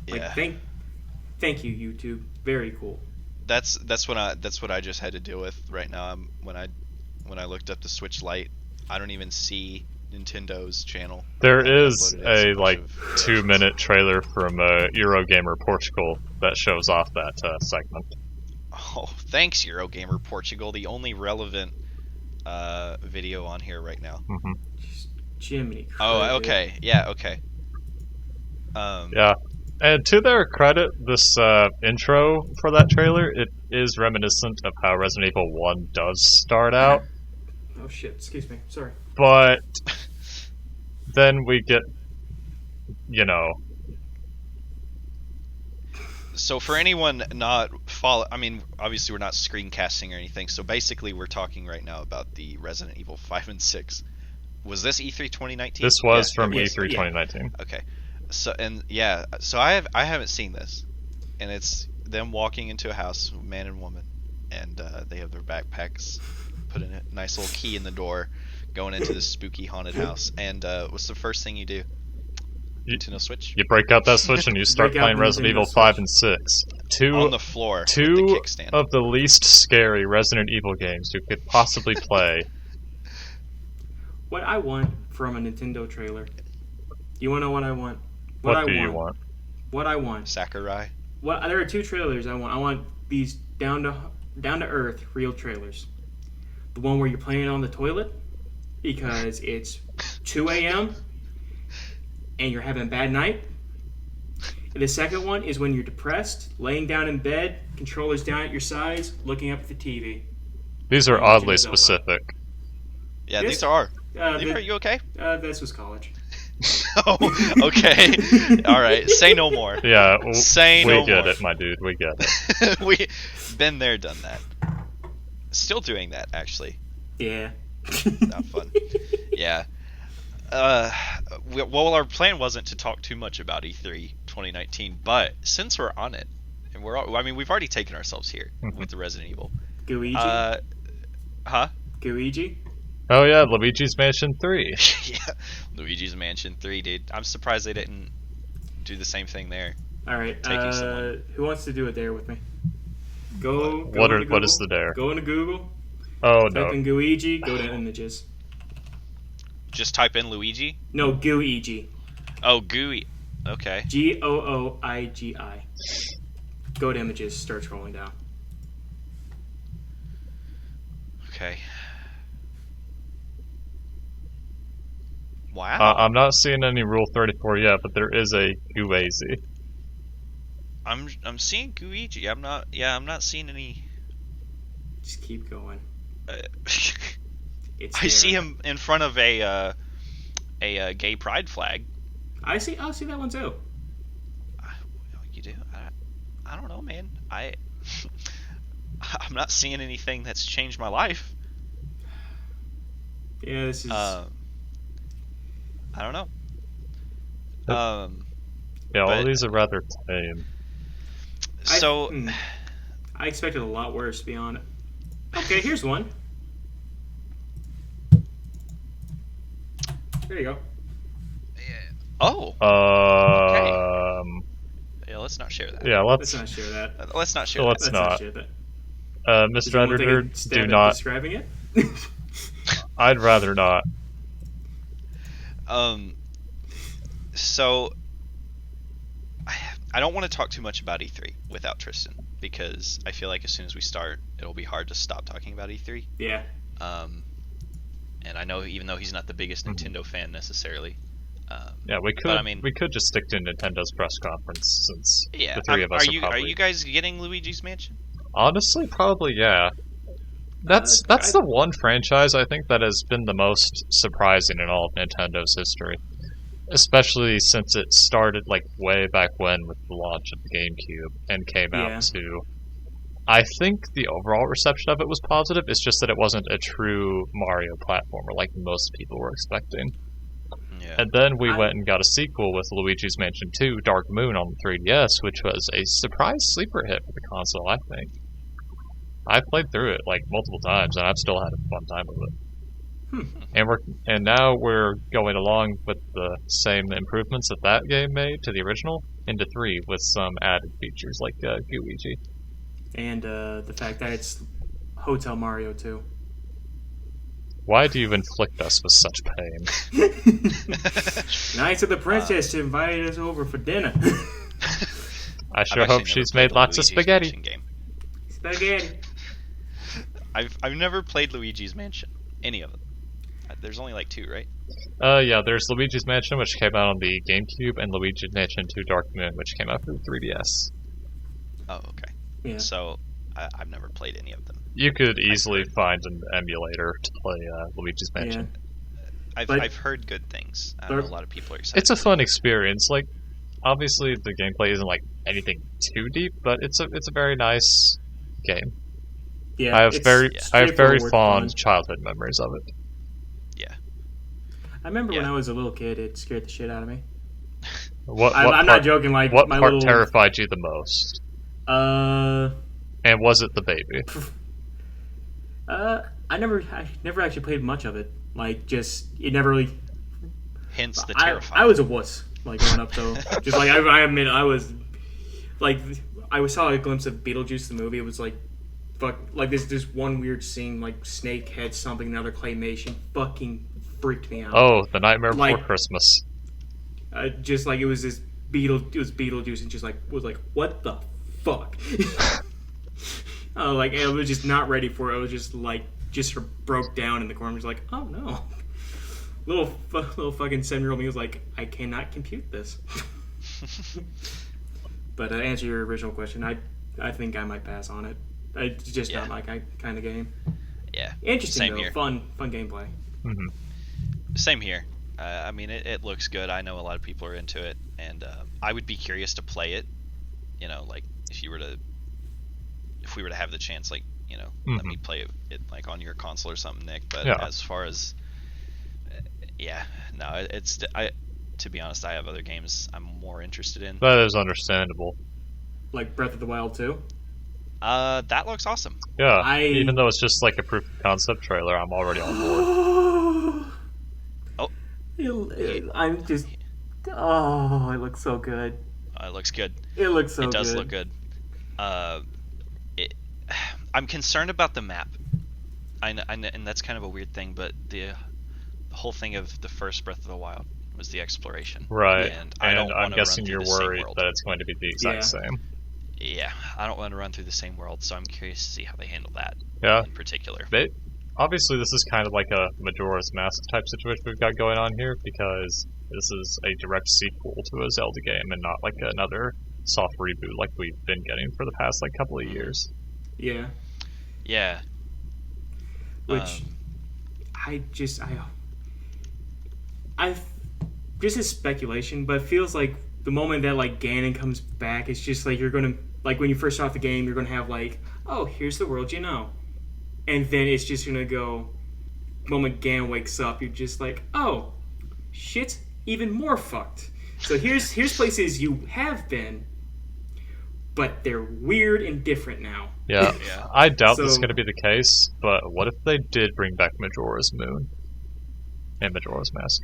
Speaker 2: Like, thank you, YouTube. Very cool.
Speaker 1: That's what I just had to deal with right now. When I looked up the Switch Lite, I don't even see Nintendo's channel.
Speaker 3: There is a 2-minute trailer from Eurogamer Portugal that shows off that segment.
Speaker 1: Oh, thanks, Eurogamer Portugal, the only relevant video on here right now.
Speaker 3: Mm-hmm.
Speaker 2: Jiminy.
Speaker 1: Oh, okay. Yeah, okay.
Speaker 3: Yeah. And to their credit, this intro for that trailer, it is reminiscent of how Resident Evil 1 does start out.
Speaker 2: Oh shit, excuse me, sorry.
Speaker 3: But then we get you know.
Speaker 1: So for anyone not follow, I mean, obviously we're not screencasting or anything. So basically, we're talking right now about the Resident Evil 5 and 6. Was this E3 2019?
Speaker 3: This was
Speaker 1: Yeah,
Speaker 3: from
Speaker 1: it was.
Speaker 3: E3 2019.
Speaker 1: Okay. So I haven't seen this, and it's them walking into a house, man and woman, and they have their backpacks, put in a nice little key in the door, going into this spooky haunted house. And what's the first thing you do? Nintendo Switch.
Speaker 3: You break out that Switch and you start
Speaker 2: Break out
Speaker 3: playing
Speaker 2: the
Speaker 3: Resident
Speaker 2: Nintendo
Speaker 3: Evil 5 and 6.
Speaker 1: On the floor with
Speaker 3: Two
Speaker 1: the kickstand.
Speaker 3: of the least scary Resident Evil games you could possibly play.
Speaker 2: What I want from a Nintendo trailer. You want to know what I want?
Speaker 3: What do you want?
Speaker 2: What I want.
Speaker 1: Sakurai.
Speaker 2: There are 2 trailers I want. I want these down to earth real trailers. The one where you're playing on the toilet because it's 2 a.m. and you're having a bad night. And the second one is when you're depressed, laying down in bed, controllers down at your sides, looking up at the TV.
Speaker 3: These are oddly specific.
Speaker 1: Yeah,
Speaker 2: This-
Speaker 1: these are.
Speaker 2: th-
Speaker 1: Are you okay?
Speaker 2: This was college.
Speaker 1: Oh, okay. All right. Say no more.
Speaker 3: Yeah,
Speaker 1: Say
Speaker 3: we
Speaker 1: no
Speaker 3: get
Speaker 1: more.
Speaker 3: it, my dude. We get it.
Speaker 1: We been there, done that. Still doing that, actually.
Speaker 2: Yeah.
Speaker 1: Not fun. Yeah. Well, our plan wasn't to talk too much about E3 2019, but since we're on it, and we've already taken ourselves here with the Resident Evil.
Speaker 2: Guigi?
Speaker 1: Huh?
Speaker 2: Guigi?
Speaker 3: Oh yeah, Luigi's Mansion 3.
Speaker 1: Yeah, Luigi's Mansion 3, dude. I'm surprised they didn't do the same thing there.
Speaker 2: All right.
Speaker 1: Taking someone.
Speaker 2: Who wants to do it there with me?
Speaker 3: What is the dare?
Speaker 2: Go into Google.
Speaker 3: Oh
Speaker 2: Type
Speaker 3: no.
Speaker 2: in Guigi. Go to images.
Speaker 1: Just type in Luigi.
Speaker 2: No, Guigi.
Speaker 1: Oh, Gooey. Okay.
Speaker 2: Gooigi. Go to images. Start scrolling down.
Speaker 1: Okay. Wow.
Speaker 3: I'm not seeing any Rule 34 yet, but there is a Guazi.
Speaker 1: I'm seeing Guigi. I'm not seeing any.
Speaker 2: Just keep going. It's
Speaker 1: I
Speaker 2: there.
Speaker 1: see him in front of a gay pride flag.
Speaker 2: I see that one too.
Speaker 1: You do? I don't know, man. I'm not seeing anything that's changed my life.
Speaker 2: Yeah, this is.
Speaker 1: I don't know.
Speaker 3: Yeah, all
Speaker 1: but-
Speaker 3: these are rather tame.
Speaker 1: So
Speaker 2: I expected a lot worse, to be honest. Okay, here's one. There you go.
Speaker 1: oh,
Speaker 3: Okay.
Speaker 1: yeah. Let's not share that.
Speaker 3: Yeah,
Speaker 2: Let's
Speaker 3: let's.
Speaker 2: not share that.
Speaker 1: Let's not share
Speaker 3: Let's
Speaker 1: that.
Speaker 3: not.
Speaker 2: share that.
Speaker 3: Mr.
Speaker 2: Does anyone
Speaker 3: Editor,
Speaker 2: take a stab
Speaker 3: do
Speaker 2: at
Speaker 3: not.
Speaker 2: describing it.
Speaker 3: I'd rather not.
Speaker 1: So I don't want to talk too much about E3 without Tristan because I feel like as soon as we start, it'll be hard to stop talking about E3.
Speaker 2: Yeah.
Speaker 1: And I know even though he's not the biggest Nintendo fan necessarily.
Speaker 3: Yeah, we could.
Speaker 1: But, I mean-
Speaker 3: we could just stick to Nintendo's press conference since
Speaker 1: Yeah.
Speaker 3: the three of us
Speaker 1: are
Speaker 3: probably.
Speaker 1: you guys getting Luigi's Mansion?
Speaker 3: Honestly, probably yeah. That's the one franchise I think that has been the most surprising in all of Nintendo's history, especially since it started like way back when with the launch of the GameCube and came
Speaker 2: Yeah.
Speaker 3: out to. I think the overall reception of it was positive. It's just that it wasn't a true Mario platformer like most people were expecting.
Speaker 1: Yeah.
Speaker 3: And then we went and got a sequel with Luigi's Mansion 2: Dark Moon on the 3DS, which was a surprise sleeper hit for the console, I think. I've played through it like multiple times, and I've still had a fun time with it. And now we're going along with the same improvements that game made to the original into 3 with some added features like Guigi.
Speaker 2: And the fact that it's Hotel Mario 2.
Speaker 3: Why do you inflict us with such pain?
Speaker 2: Knights of the Princess invited us over for dinner.
Speaker 3: I sure
Speaker 1: I've
Speaker 3: hope
Speaker 1: actually
Speaker 3: she's
Speaker 1: never
Speaker 3: made
Speaker 1: played the
Speaker 3: lots of
Speaker 1: Luigi's
Speaker 3: spaghetti.
Speaker 1: Mansion game.
Speaker 2: Spaghetti.
Speaker 1: I've never played Luigi's Mansion. Any of them. There's only like 2, right?
Speaker 3: Yeah, there's Luigi's Mansion, which came out on the GameCube, and Luigi's Mansion 2: Dark Moon, which came out for the 3DS.
Speaker 1: Oh, okay.
Speaker 2: Yeah.
Speaker 1: So I've never played any of them.
Speaker 3: You could easily find an emulator to play Luigi's Mansion.
Speaker 1: I've heard good things. I know a lot of people are excited.
Speaker 3: It's a fun experience. Like, obviously the gameplay isn't like anything too deep, but it's a very nice game.
Speaker 2: Yeah,
Speaker 3: I have very
Speaker 2: straightforward
Speaker 3: fond
Speaker 2: fun.
Speaker 3: childhood memories of it.
Speaker 1: Yeah.
Speaker 2: I remember when
Speaker 1: Yeah.
Speaker 2: I was a little kid, it scared the shit out of me.
Speaker 3: What
Speaker 2: I'm
Speaker 3: part,
Speaker 2: not joking. Like
Speaker 3: what
Speaker 2: my
Speaker 3: part
Speaker 2: little
Speaker 3: terrified you the most? And was it the baby?
Speaker 2: I never actually played much of it. Like, just it never really.
Speaker 1: Hence the
Speaker 2: I
Speaker 1: terrifying.
Speaker 2: was a wuss like growing up though. Just like I admit I was like I saw a glimpse of Beetlejuice the movie. It was like fuck like this one weird scene like Snake had something another claymation fucking freaked me out.
Speaker 3: Oh, The Nightmare Before
Speaker 2: Like-
Speaker 3: Christmas.
Speaker 2: Just like it was this Beetlejuice and just like was like what the fuck. Like I was just not ready for it. I was just like just sort of broke down in the corner. Just like oh no. Little fucking 7-year-old me was like, I cannot compute this. But to answer your original question, I think I might pass on it. It's just not my kind of game.
Speaker 1: Yeah.
Speaker 2: Interesting
Speaker 1: Same
Speaker 2: though,
Speaker 1: here.
Speaker 2: fun gameplay.
Speaker 3: Hmm.
Speaker 1: Same here. I mean, it looks good. I know a lot of people are into it, and I would be curious to play it. You know, like if we were to have the chance, like let me play it like on your console or something, Nick. But as far as to be honest, I have other games I'm more interested in.
Speaker 3: That is understandable.
Speaker 2: Like Breath of the Wild 2.
Speaker 1: That looks awesome.
Speaker 3: Yeah, even though it's just like a proof of concept trailer, I'm already on board.
Speaker 2: I'm just. Oh, it looks so good.
Speaker 1: It looks good.
Speaker 2: It looks so good.
Speaker 1: It does look good. I'm concerned about the map. And that's kind of a weird thing, but the whole thing of the first Breath of the Wild was the exploration.
Speaker 3: Right.
Speaker 1: And I'm guessing
Speaker 3: you're worried that it's going to be the exact same.
Speaker 1: Yeah, I don't want to run through the same world, so I'm curious to see how they handle that.
Speaker 3: Yeah.
Speaker 1: In particular.
Speaker 3: Obviously, this is kind of like a Majora's Mask type situation we've got going on here, because this is a direct sequel to a Zelda game and not like another soft reboot like we've been getting for the past like couple of years.
Speaker 2: Yeah.
Speaker 1: Yeah.
Speaker 2: Which I this is speculation, but it feels like the moment that like Ganon comes back, it's just like you're gonna like when you first start the game, you're gonna have like, oh, here's the world you know, and then it's just gonna go. The moment Ganon wakes up, you're just like, oh, shit, even more fucked. So here's places you have been, but they're weird and different now.
Speaker 3: Yeah. I doubt this is going to be the case, but what if they did bring back Majora's Moon and Majora's Mask?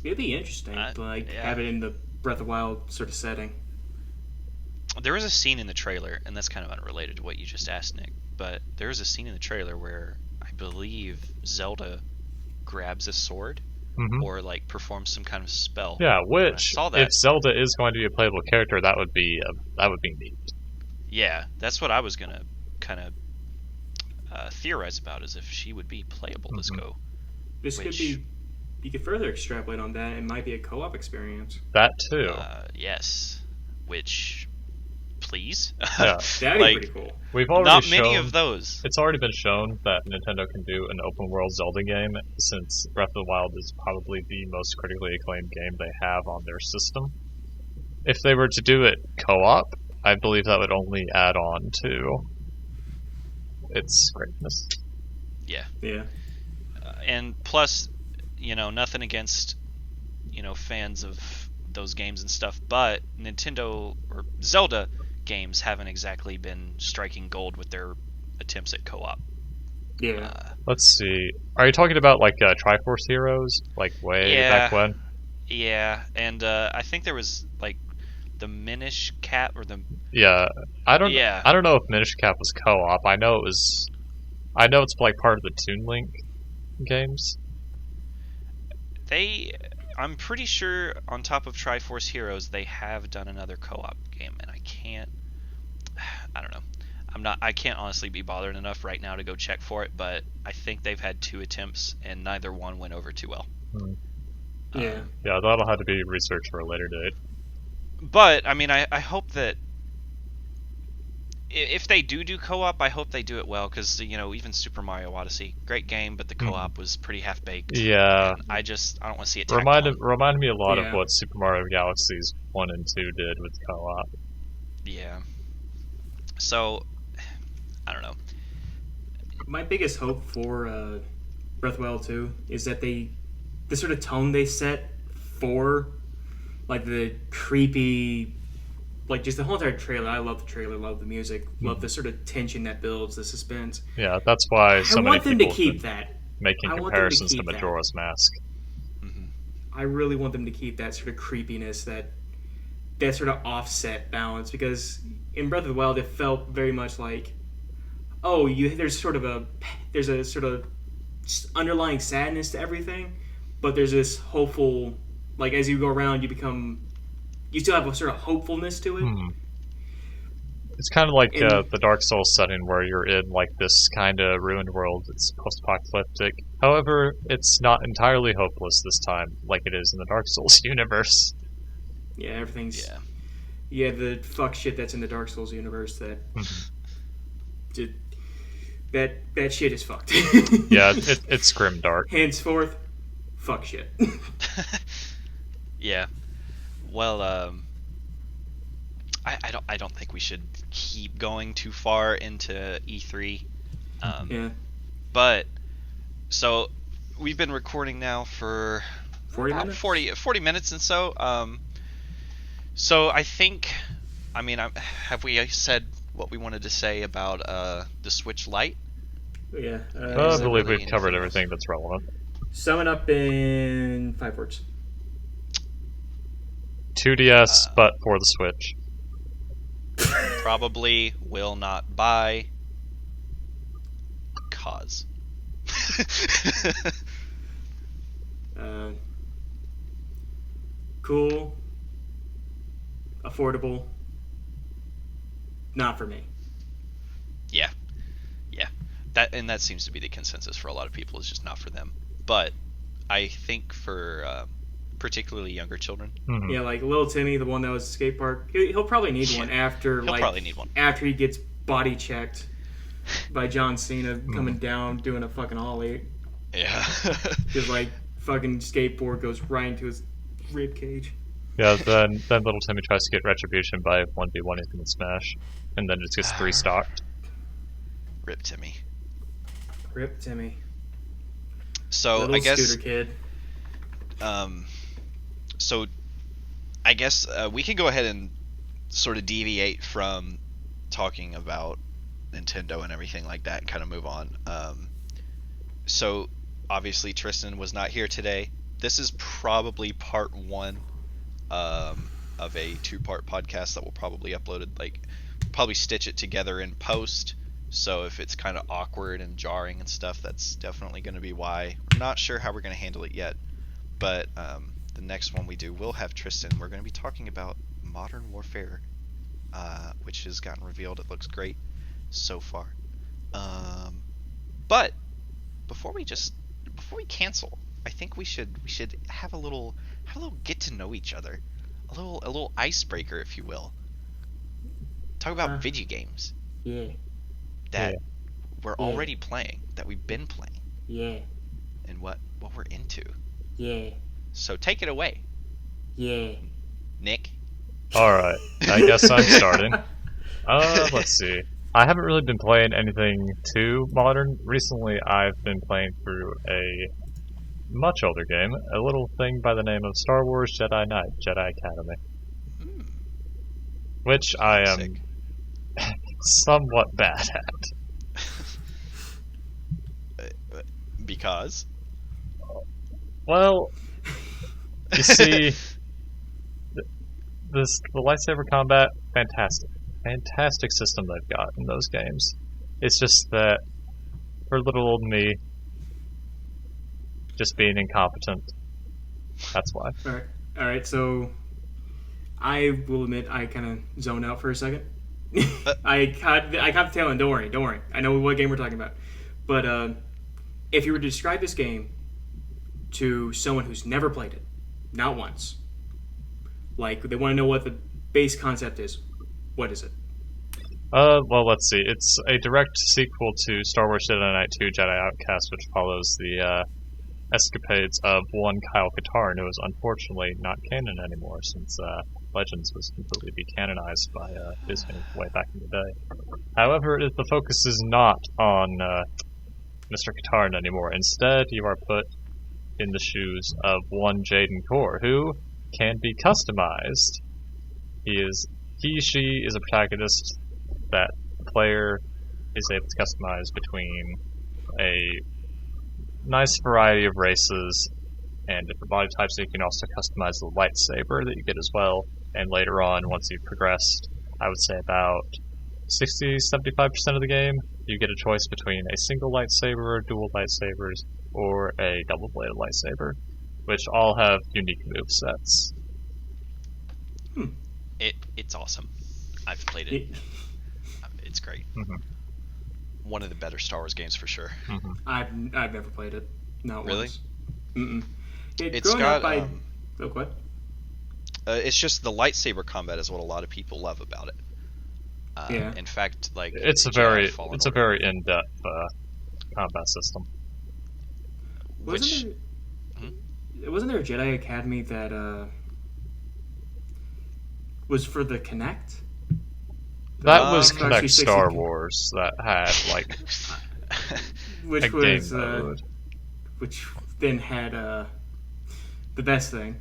Speaker 2: It'd be interesting, have it in the Breath of the Wild sort of setting.
Speaker 1: There was a scene in the trailer, and that's kind of unrelated to what you just asked, Nick, but there was a scene in the trailer where I believe Zelda grabs a sword or like performs some kind of spell.
Speaker 3: Yeah, which if Zelda is going to be a playable character, that would be neat.
Speaker 1: Yeah, that's what I was gonna kind of theorize about, is if she would be playable. This
Speaker 2: could be. You could further extrapolate on that. It might be a co-op experience.
Speaker 3: That too.
Speaker 1: Yes. Which, please.
Speaker 3: Yeah,
Speaker 2: that'd be pretty cool.
Speaker 3: We've already
Speaker 1: not many of those.
Speaker 3: It's already been shown that Nintendo can do an open world Zelda game, since Breath of the Wild is probably the most critically acclaimed game they have on their system. If they were to do it co-op, I believe that would only add on to its greatness.
Speaker 1: Yeah.
Speaker 2: Yeah.
Speaker 1: And plus, nothing against, fans of those games and stuff, but Nintendo or Zelda games haven't exactly been striking gold with their attempts at co-op.
Speaker 2: Yeah.
Speaker 3: Let's see. Are you talking about like Triforce Heroes, like way back when?
Speaker 1: Yeah, and I think there was like the Minish Cap or the.
Speaker 3: Yeah, I don't know if Minish Cap was co-op. I know it's like part of the Toon Link games.
Speaker 1: I'm pretty sure on top of Triforce Heroes, they have done another co-op game, and I don't know. I can't honestly be bothered enough right now to go check for it, but I think they've had 2 attempts, and neither one went over too well.
Speaker 2: Yeah.
Speaker 3: Yeah, that'll have to be researched for a later date.
Speaker 1: But, I mean, I hope that if they do co-op, I hope they do it well, because even Super Mario Odyssey, great game, but the co-op was pretty half-baked.
Speaker 3: Yeah.
Speaker 1: And I don't want to see it tacked on.
Speaker 3: Reminded me a lot
Speaker 2: Yeah.
Speaker 3: of what Super Mario Galaxies 1 and 2 did with co-op.
Speaker 1: Yeah. So, I don't know.
Speaker 2: My biggest hope for Breath of the Wild 2 is that the sort of tone they set for, like, the creepy, like, just the whole entire trailer. I love the trailer, love the music, love the sort of tension that builds, the suspense.
Speaker 3: Yeah, that's why so
Speaker 2: I
Speaker 3: many
Speaker 2: want them to
Speaker 3: people
Speaker 2: keep
Speaker 3: have been
Speaker 2: that.
Speaker 3: making
Speaker 2: I want them to
Speaker 3: comparisons to
Speaker 2: keep that.
Speaker 3: Majora's Mask.
Speaker 2: I really want them to keep that sort of creepiness, that sort of offset balance, because in Breath of the Wild it felt very much like, oh, there's a sort of underlying sadness to everything, but there's this hopeful, like, as you go around you still have a sort of hopefulness to it.
Speaker 3: It's kind of like
Speaker 2: And-
Speaker 3: the Dark Souls setting where you're in like this kind of ruined world. It's post-apocalyptic. However, it's not entirely hopeless this time, like it is in the Dark Souls universe.
Speaker 2: Yeah, everything's the fuck shit that's in the Dark Souls universe that that shit is fucked.
Speaker 3: Yeah, it's grim dark.
Speaker 2: Henceforth, fuck shit.
Speaker 1: Yeah. Well, I don't think we should keep going too far into E3.
Speaker 2: Yeah,
Speaker 1: But so we've been recording now for
Speaker 2: 40
Speaker 1: about
Speaker 2: minutes.
Speaker 1: 40 minutes and so. So I think, have we said what we wanted to say about the Switch Lite?
Speaker 2: Yeah.
Speaker 3: I believe
Speaker 1: really
Speaker 3: we've covered
Speaker 1: anything
Speaker 3: everything that's relevant.
Speaker 2: Sum it up in 5 words.
Speaker 3: 2DS, but for the Switch.
Speaker 1: Probably will not buy. Cause.
Speaker 2: Cool. Affordable. Not for me.
Speaker 1: Yeah. That seems to be the consensus for a lot of people, is just not for them. But I think for particularly younger children,
Speaker 2: Yeah, like little Timmy, the one that was at the skate park, he'll probably need one after
Speaker 1: he'll probably need one.
Speaker 2: after he gets body checked by John Cena coming down doing a fucking ollie.
Speaker 1: Yeah.
Speaker 2: His like fucking skateboard goes right into his rib cage.
Speaker 3: Yeah, then little Timmy tries to get retribution by 1v1 in Smash, and then just gets 3-stocked.
Speaker 1: Rip Timmy.
Speaker 2: Rip Timmy.
Speaker 1: So
Speaker 2: Little
Speaker 1: I guess
Speaker 2: scooter kid.
Speaker 1: So I guess we can go ahead and sort of deviate from talking about Nintendo and everything like that and kind of move on. So obviously Tristan was not here today. This is probably part 1 of a 2-part podcast that will probably uploaded, probably stitch it together in post. So if it's kind of awkward and jarring and stuff, that's definitely going to be why. We're not sure how we're going to handle it yet, but the next one we do will have Tristan. We're going to be talking about Modern Warfare, which has gotten revealed. It looks great so far. But before we cancel, I think we should have a little get to know each other, a little icebreaker, if you will. Talk about video games.
Speaker 2: Yeah.
Speaker 1: That we're already playing, that we've been playing,
Speaker 2: Yeah.
Speaker 1: and what we're into.
Speaker 2: Yeah.
Speaker 1: So take it away,
Speaker 2: Yeah.
Speaker 1: Nick.
Speaker 3: Alright, I guess I'm starting. Let's see. I haven't really been playing anything too modern. Recently, I've been playing through a much older game, a little thing by the name of Star Wars Jedi Knight, Jedi Academy. Which I am
Speaker 1: Sick.
Speaker 3: somewhat bad at.
Speaker 1: Because?
Speaker 3: Well, you see, the lightsaber combat, fantastic system they've got in those games. It's just that for little old me, just being incompetent. That's why.
Speaker 2: All right. So, I will admit I kind of zoned out for a second. I caught the tail end. Don't worry. I know what game we're talking about. But if you were to describe this game to someone who's never played it, not once, like they want to know what the base concept is, what is it?
Speaker 3: Well, let's see. It's a direct sequel to Star Wars Jedi Knight 2 Jedi Outcast, which follows the escapades of one Kyle Katarn, who is unfortunately not canon anymore since Legends was completely decanonized by Disney way back in the day. However, the focus is not on Mr. Katarn anymore. Instead, you are put in the shoes of one Jaden Core, who can be customized. She is a protagonist that the player is able to customize between a nice variety of races and different body types. So you can also customize the lightsaber that you get as well. And later on, once you've progressed, I would say about 60-75% of the game, you get a choice between a single lightsaber, dual lightsabers, or a double-bladed lightsaber, which all have unique movesets.
Speaker 1: It's awesome. I've played it. It's great.
Speaker 3: Mm-hmm.
Speaker 1: One of the better Star Wars games for sure.
Speaker 3: Mm-hmm.
Speaker 2: I've never played it. Not
Speaker 1: really?
Speaker 2: once. Mm-mm.
Speaker 1: It's got
Speaker 2: what?
Speaker 1: It's just the lightsaber combat is what a lot of people love about it.
Speaker 2: Yeah.
Speaker 1: In fact, like
Speaker 3: it's a very in-depth combat system.
Speaker 2: Wasn't there a Jedi Academy that was for the Kinect?
Speaker 3: That was
Speaker 2: Xbox
Speaker 3: Kinect
Speaker 2: 360.
Speaker 3: Star Wars that had like
Speaker 2: which
Speaker 3: a
Speaker 2: was
Speaker 3: game mode.
Speaker 2: which then had the best thing.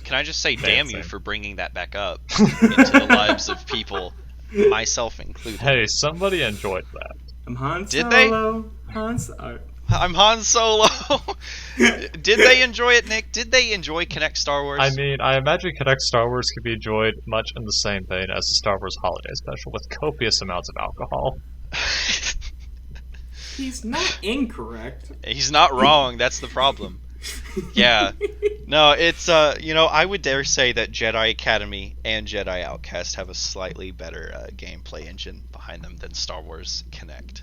Speaker 1: Can I just say, damn you
Speaker 3: Dancing.
Speaker 1: for bringing that back up into the lives of people, myself included.
Speaker 3: Hey, somebody enjoyed that.
Speaker 2: I'm Han
Speaker 1: Did they?
Speaker 2: Solo.
Speaker 1: I'm Han Solo. Did they enjoy it, Nick? Did they enjoy Kinect Star Wars?
Speaker 3: I mean, I imagine Kinect Star Wars could be enjoyed much in the same vein as the Star Wars Holiday Special, with copious amounts of alcohol.
Speaker 2: He's not incorrect.
Speaker 1: He's not wrong. That's the problem. Yeah. No, it's I would dare say that Jedi Academy and Jedi Outcast have a slightly better gameplay engine behind them than Star Wars Kinect.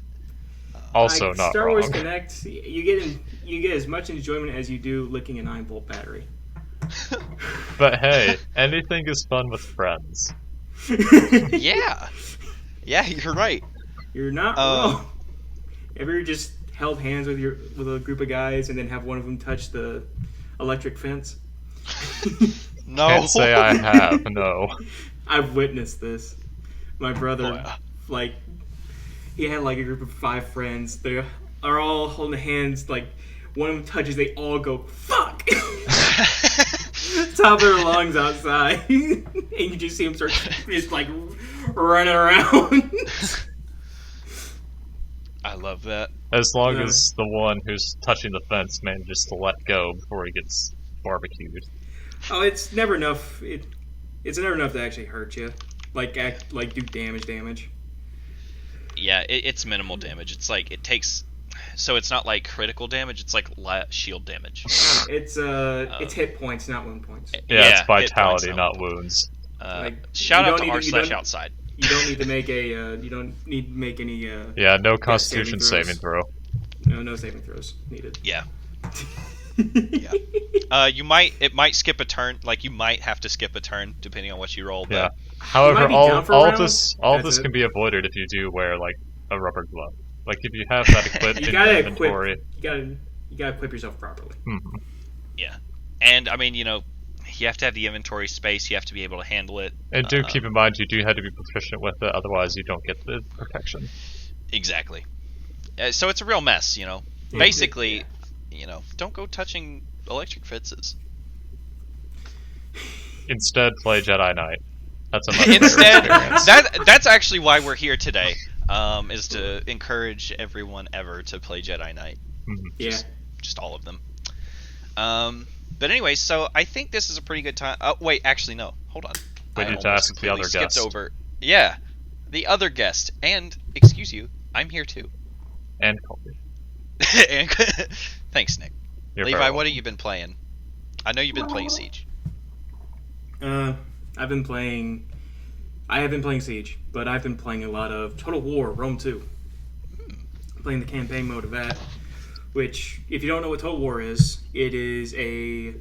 Speaker 3: Also not
Speaker 2: Star
Speaker 3: wrong.
Speaker 2: Wars Connect, you get as much enjoyment as you do licking a 9-volt battery.
Speaker 3: But hey, anything is fun with friends.
Speaker 1: Yeah, you're right.
Speaker 2: You're not wrong. Ever just held hands with a group of guys and then have one of them touch the electric fence?
Speaker 1: No.
Speaker 3: Can't say I have, no.
Speaker 2: I've witnessed this. My brother, he had like a group of 5 friends. They are all holding hands. Like one of them touches, they all go fuck. Top of their lungs outside, and you just see them start just like running around.
Speaker 1: I love that.
Speaker 3: As long as the one who's touching the fence manages to let go before he gets barbecued.
Speaker 2: Oh, it's never enough. It's never enough to actually hurt you. Do damage.
Speaker 1: Yeah, it's minimal damage. It's like it takes, so it's not like critical damage. It's like shield damage.
Speaker 2: It's hit points, not wound points.
Speaker 3: Yeah, it's vitality,
Speaker 1: points,
Speaker 3: not wounds.
Speaker 1: Shout out to r/outside.
Speaker 2: You don't need to make any.
Speaker 3: Yeah, no Constitution saving throw.
Speaker 2: No saving throws needed.
Speaker 1: Yeah. Yeah. It might skip a turn. Like you might have to skip a turn depending on what you roll. But
Speaker 3: Yeah. However, all this
Speaker 2: it.
Speaker 3: can be avoided if you do wear like a rubber glove. Like if you have that equipped in your inventory.
Speaker 2: You gotta equip yourself properly.
Speaker 3: Mm-hmm.
Speaker 1: Yeah, and I mean, you have to have the inventory space. You have to be able to handle it.
Speaker 3: And do keep in mind, you do have to be proficient with it, otherwise you don't get the protection.
Speaker 1: Exactly. So it's a real mess, Basically, don't go touching electric fences.
Speaker 3: Instead, play Jedi Knight. That's a much better
Speaker 1: Instead,
Speaker 3: experience.
Speaker 1: that's actually why we're here today, is to encourage everyone ever to play Jedi Knight.
Speaker 3: Mm-hmm.
Speaker 1: Just all of them. But anyway, so I think this is a pretty good time. Oh, wait, actually, no. Hold on.
Speaker 3: We need to ask the other guest.
Speaker 1: Over. Yeah, the other guest. And, excuse you, I'm here too.
Speaker 3: And Colby.
Speaker 1: Thanks, Nick. Levi, what have you been playing? I know you've been playing Siege.
Speaker 2: I have been playing Siege, but I've been playing a lot of Total War Rome 2. Playing the campaign mode of that, which, if you don't know what Total War is, it is a...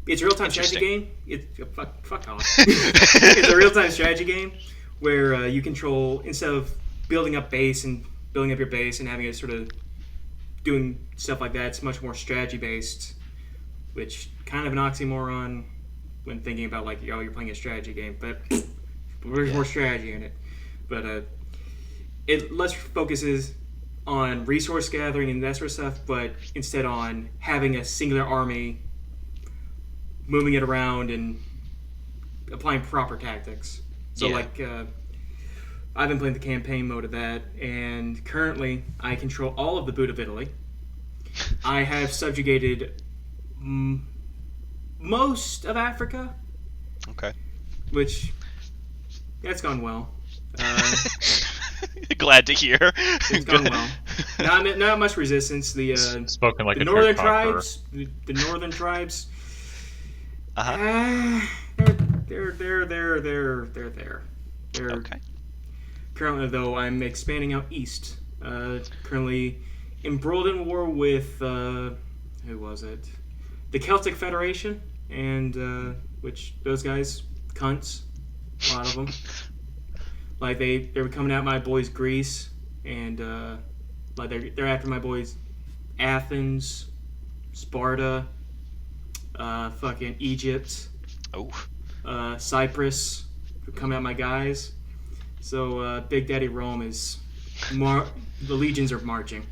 Speaker 2: It's a real-time strategy game. Fuck off. It's a real-time strategy game where you control, instead of building up your base and having it sort of doing stuff like that, it's much more strategy-based, which kind of an oxymoron when thinking about like, you're playing a strategy game, but there's more strategy in it. But it less focuses on resource gathering and that sort of stuff, but instead on having a singular army, moving it around and applying proper tactics. So I've been playing the campaign mode of that, and currently I control all of the boot of Italy. I have subjugated most of Africa.
Speaker 1: Okay.
Speaker 2: Which, that's gone well.
Speaker 1: Glad to hear.
Speaker 2: It's gone well. Not much resistance. The
Speaker 3: spoken like
Speaker 2: the
Speaker 3: a
Speaker 2: northern
Speaker 3: true
Speaker 2: tribes. The northern tribes.
Speaker 1: Uh-huh.
Speaker 2: They're there. They're
Speaker 1: Okay.
Speaker 2: Currently, though, I'm expanding out east. Currently embroiled in war with who was it? The Celtic Federation, and which those guys cunts, a lot of them. Like they were coming at my boys Greece, and like they're after my boys Athens, Sparta, fucking Egypt, Cyprus, coming at my guys. So Big Daddy Rome is the legions are marching.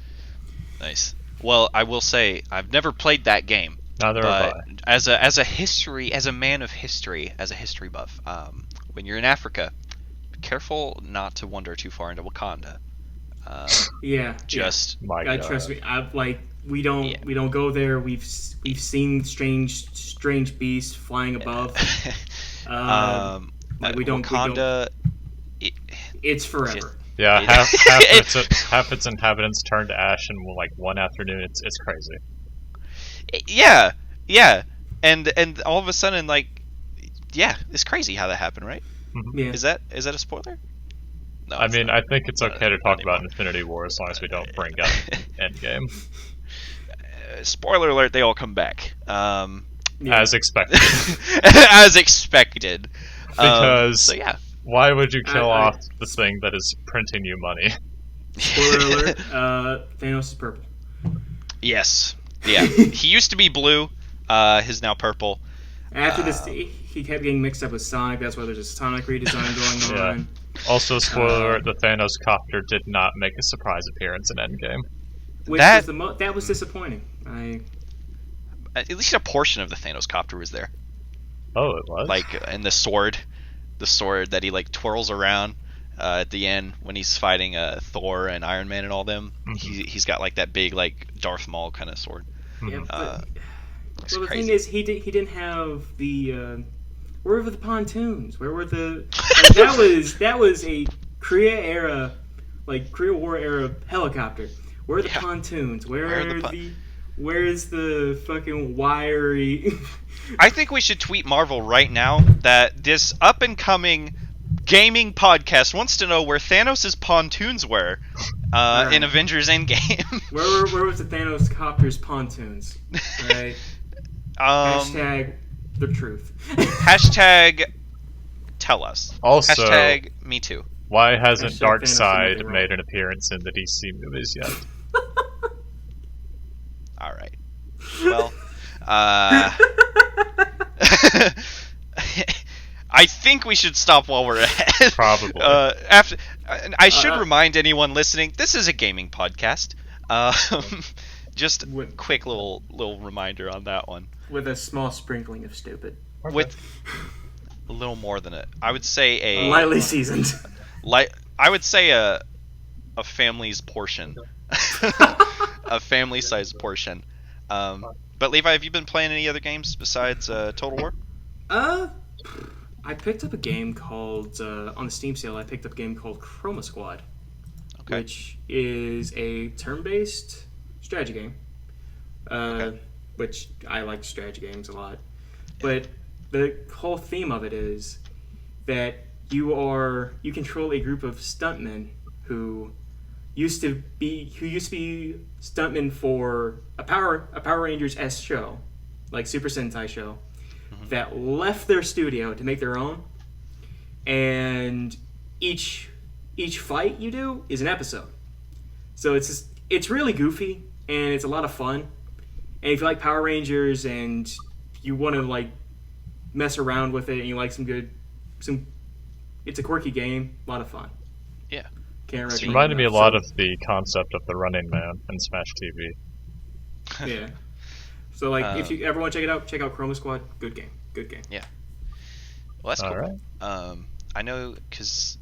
Speaker 1: Nice. Well, I will say I've never played that game.
Speaker 3: Neither have I.
Speaker 1: As a man of history, as a history buff, when you're in Africa, be careful not to wander too far into Wakanda.
Speaker 3: My God.
Speaker 2: Trust me. We don't go there. We've seen strange beasts flying above. We don't.
Speaker 1: Wakanda.
Speaker 2: It's forever.
Speaker 3: Yeah, half its inhabitants turn to ash in like one afternoon. It's crazy.
Speaker 1: Yeah, and all of a sudden, it's crazy how that happened, right?
Speaker 3: Mm-hmm.
Speaker 2: Yeah.
Speaker 1: Is that a spoiler? No,
Speaker 3: I mean, I think it's okay to talk about Infinity War as long as we don't bring up Endgame.
Speaker 1: Spoiler alert: they all come back.
Speaker 3: As expected.
Speaker 1: As expected.
Speaker 3: Because why would you kill off the thing that is printing you money?
Speaker 2: Spoiler alert: Thanos is purple.
Speaker 1: Yes. Yeah. He used to be blue. He's now purple.
Speaker 2: After this, he kept getting mixed up with Sonic. That's why there's a Sonic redesign going on.
Speaker 3: Also, spoiler alert: the Thanos copter did not make a surprise appearance in Endgame.
Speaker 2: Which that was disappointing.
Speaker 1: At least a portion of the Thanos copter was there.
Speaker 3: Oh, it was?
Speaker 1: And the sword that he twirls around at the end when he's fighting Thor and Iron Man and all them. Mm-hmm. He's got that big Darth Maul kind of sword.
Speaker 2: Yeah, the thing is, he didn't have the. Where were the pontoons? Where were the? that was a Korea War era helicopter. Where are the pontoons? Where's the fucking wiry?
Speaker 1: I think we should tweet Marvel right now that this up and coming gaming podcast wants to know where Thanos' pontoons were in Avengers Endgame.
Speaker 2: Where was the Thanos copter's pontoons? Right. Hashtag the truth.
Speaker 1: Hashtag tell us.
Speaker 3: Also,
Speaker 1: hashtag me too.
Speaker 3: Why hasn't Darkseid made an appearance in the DC movies yet?
Speaker 1: All right. Well, I think we should stop while we're ahead.
Speaker 3: Probably.
Speaker 1: I should remind anyone listening, this is a gaming podcast. Just quick little reminder on that one.
Speaker 2: With a small sprinkling of stupid.
Speaker 1: With a little more than it. I would say
Speaker 2: lightly seasoned.
Speaker 1: I would say a family's portion. A family-sized portion. But Levi, have you been playing any other games besides Total War?
Speaker 2: I picked up a game called on the Steam sale. I picked up a game called Chroma Squad, which is a turn-based strategy game. Which I like strategy games a lot. But the whole theme of it is that you control a group of stuntmen who used to be stuntmen for a Power Rangers-esque show, like Super Sentai show, that left their studio to make their own, and each fight you do is an episode. So it's really goofy and it's a lot of fun. And if you like Power Rangers and you want to like mess around with it and you like it's a quirky game, a lot of fun.
Speaker 1: Yeah.
Speaker 2: Can't
Speaker 3: It
Speaker 2: recommend
Speaker 3: reminded me a
Speaker 2: enough.
Speaker 3: lot of the concept of the Running Man in Smash TV.
Speaker 2: Yeah. So like, if you ever want to check out Chroma Squad. Good game.
Speaker 1: Yeah. Well, that's cool.
Speaker 3: All right.
Speaker 1: I know because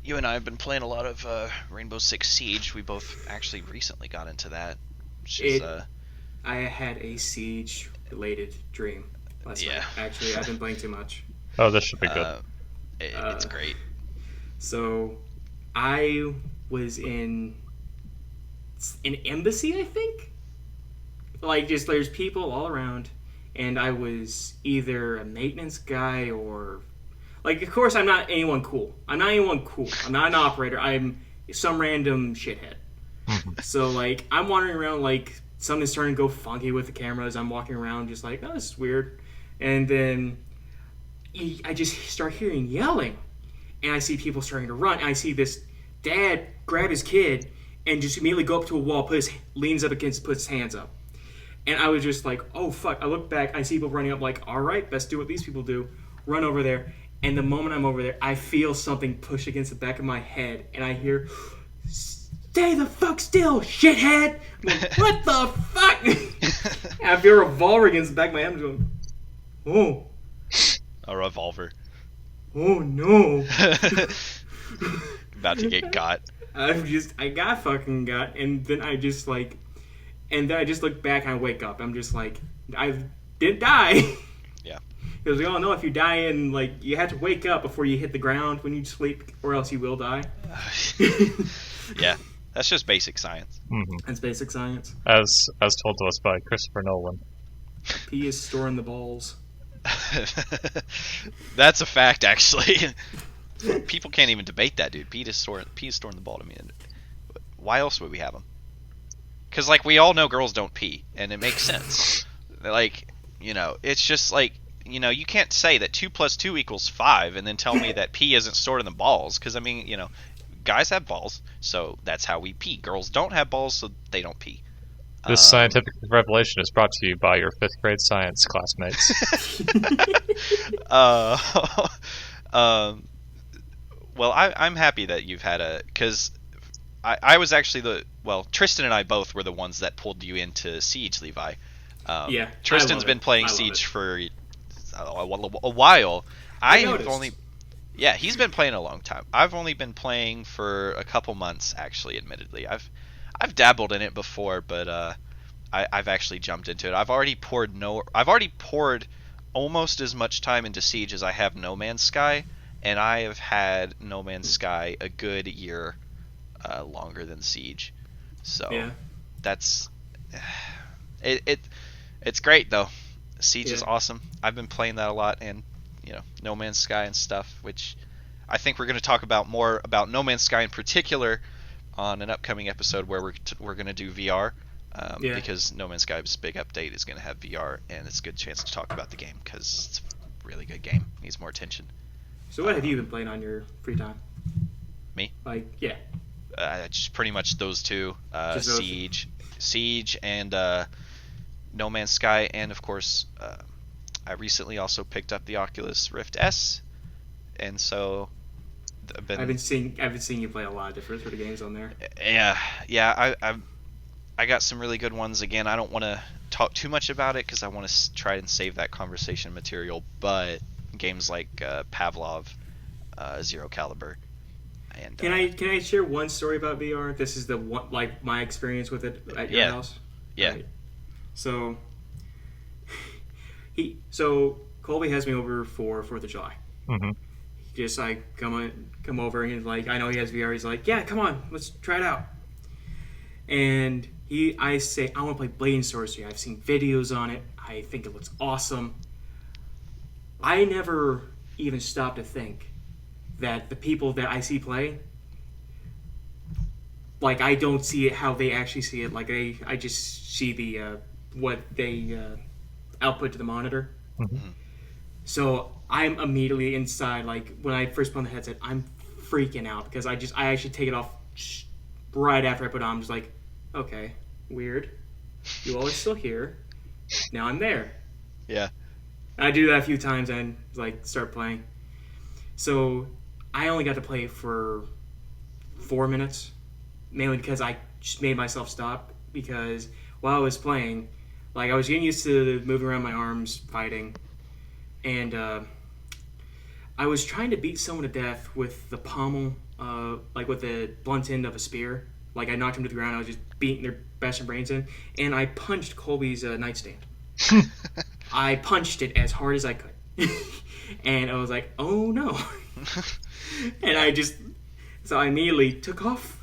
Speaker 1: you and I have been playing a lot of Rainbow Six Siege. We both actually recently got into that. Which is,
Speaker 2: I had a Siege-related dream last night. Actually, I've been playing too much.
Speaker 3: Oh, this should be good.
Speaker 1: It's great.
Speaker 2: So, I was in an embassy, I think? Like, just there's people all around, and I was either a maintenance guy or... Like, of course, I'm not anyone cool. I'm not an operator. I'm some random shithead. So, like, I'm wandering around, like, something's starting to go funky with the cameras. I'm walking around just like, oh, this is weird. And then I just start hearing yelling. And I see people starting to run. And I see this dad grab his kid and just immediately go up to a wall, leans up against, puts his hands up. And I was just like, oh, fuck. I look back. I see people running up like, all right, let's do what these people do. Run over there. And the moment I'm over there, I feel something push against the back of my head. And I hear, stay the fuck still, shithead! I'm like, what the fuck? And I feel a revolver against the back of my head. I'm going, oh.
Speaker 1: A revolver.
Speaker 2: Oh, no.
Speaker 1: About to get got.
Speaker 2: I got fucking got. And then I just like, look back and I wake up. I'm just like, I didn't die.
Speaker 1: Yeah.
Speaker 2: Because we all know if you die and like you have to wake up before you hit the ground when you sleep, or else you will die.
Speaker 1: Yeah, that's just basic science.
Speaker 3: Mm-hmm.
Speaker 2: That's basic science.
Speaker 3: As told to us by Christopher Nolan.
Speaker 2: P is storing the balls.
Speaker 1: That's a fact, actually. People can't even debate that, dude. P is storing the ball to me. Why else would we have them? Because like we all know girls don't pee, and it makes sense. Like, you know, it's just like, you know, you can't say that 2 + 2 = 5 and then tell me that pee isn't stored in the balls. Because I mean, you know, guys have balls, so that's how we pee. Girls don't have balls, so they don't pee.
Speaker 3: This scientific revelation is brought to you by your 5th grade science classmates.
Speaker 1: Well, I'm happy that you've had because I was actually Tristan and I both were the ones that pulled you into Siege, Levi.
Speaker 2: Yeah,
Speaker 1: Tristan's been playing Siege for a while. He's been playing a long time. I've only been playing for a couple months, actually. Admittedly, I've dabbled in it before, but I've actually jumped into it. I've already poured almost as much time into Siege as I have No Man's Sky, and I have had No Man's Sky a good year longer than Siege. So
Speaker 2: yeah.
Speaker 1: That's it's great though. Siege is awesome. I've been playing that a lot, and you know, No Man's Sky and stuff, which I think we're going to talk about more about No Man's Sky in particular on an upcoming episode where we're going to do VR, because No Man's Sky's big update is going to have VR, and it's a good chance to talk about the game because it's a really good game. It needs more attention.
Speaker 2: So what have you been playing on your free time?
Speaker 1: Me?
Speaker 2: Like, yeah.
Speaker 1: Just pretty much those two, Siege and No Man's Sky, and of course, I recently also picked up the Oculus Rift S, and so
Speaker 2: I've been seeing you play a lot of different sort of games on there.
Speaker 1: Yeah. I got some really good ones. Again, I don't want to talk too much about it because I want to try and save that conversation material. But games like Pavlov, Zero Caliber, and
Speaker 2: can I share one story about VR? This is the one, like my experience with it at your house.
Speaker 1: Yeah.
Speaker 2: Right. So Colby has me over for 4th of July.
Speaker 3: Mm-hmm.
Speaker 2: Just like come over and he's like, I know he has VR. He's like, yeah, come on, let's try it out. And I say, I want to play Blade and Sorcery. I've seen videos on it. I think it looks awesome. I never even stopped to think that the people that I see play, like I don't see it how they actually see it. Like I just see the what they output to the monitor.
Speaker 3: Mm-hmm.
Speaker 2: So I'm immediately inside. Like when I first put on the headset, I'm freaking out because I actually take it off right after I put it on. I'm just like, okay, weird. You all are still here. Now I'm there.
Speaker 1: Yeah.
Speaker 2: I do that a few times and like start playing. So I only got to play for 4 minutes, mainly because I just made myself stop because while I was playing, like I was getting used to moving around my arms, fighting, and I was trying to beat someone to death with the pommel, like with the blunt end of a spear. Like I knocked him to the ground. I was just beating their bashing brains in, and I punched Colby's nightstand. I punched it as hard as I could, and I was like, "Oh no!" And I immediately took off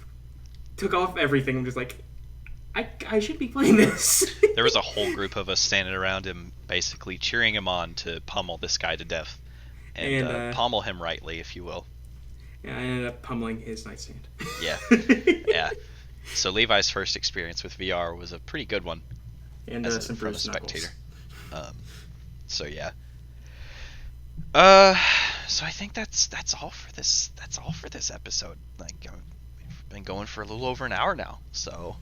Speaker 2: everything. I'm just like, I should be playing this.
Speaker 1: There was a whole group of us standing around him, basically cheering him on to pummel this guy to death, and pommel him rightly, if you will.
Speaker 2: Yeah, I ended up pummeling his nightstand.
Speaker 1: Yeah, yeah. So Levi's first experience with VR was a pretty good one,
Speaker 2: and some
Speaker 1: from a
Speaker 2: bruised
Speaker 1: spectator.
Speaker 2: knuckles.
Speaker 1: So yeah. So I think that's all for this. That's all for this episode. Like we've been going for a little over an hour now, so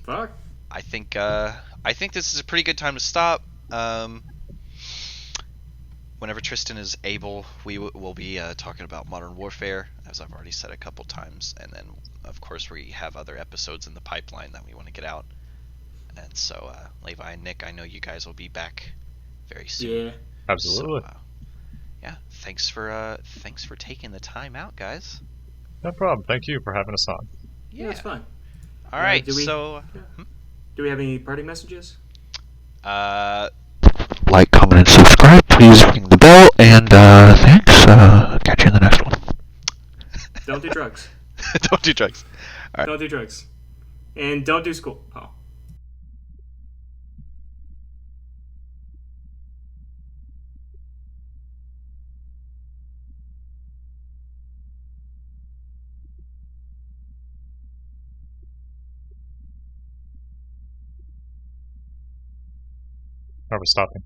Speaker 2: Fuck.
Speaker 1: I think this is a pretty good time to stop. Whenever Tristan is able, we will be talking about Modern Warfare, as I've already said a couple times, and then of course we have other episodes in the pipeline that we want to get out. And so Levi and Nick, I know you guys will be back very soon.
Speaker 2: Yeah,
Speaker 3: Absolutely.
Speaker 1: So, yeah, thanks for taking the time out, guys.
Speaker 3: No problem. Thank you for having us on.
Speaker 2: yeah, it's fun.
Speaker 1: All right,
Speaker 2: do we-
Speaker 1: so
Speaker 2: Do we have any parting messages?
Speaker 4: Like, comment, and subscribe. Please ring the bell, and thanks. Catch you in the next one.
Speaker 2: Don't do drugs.
Speaker 1: don't do drugs. All right.
Speaker 2: Don't do drugs. And don't do school. Oh.
Speaker 3: Are we stopping?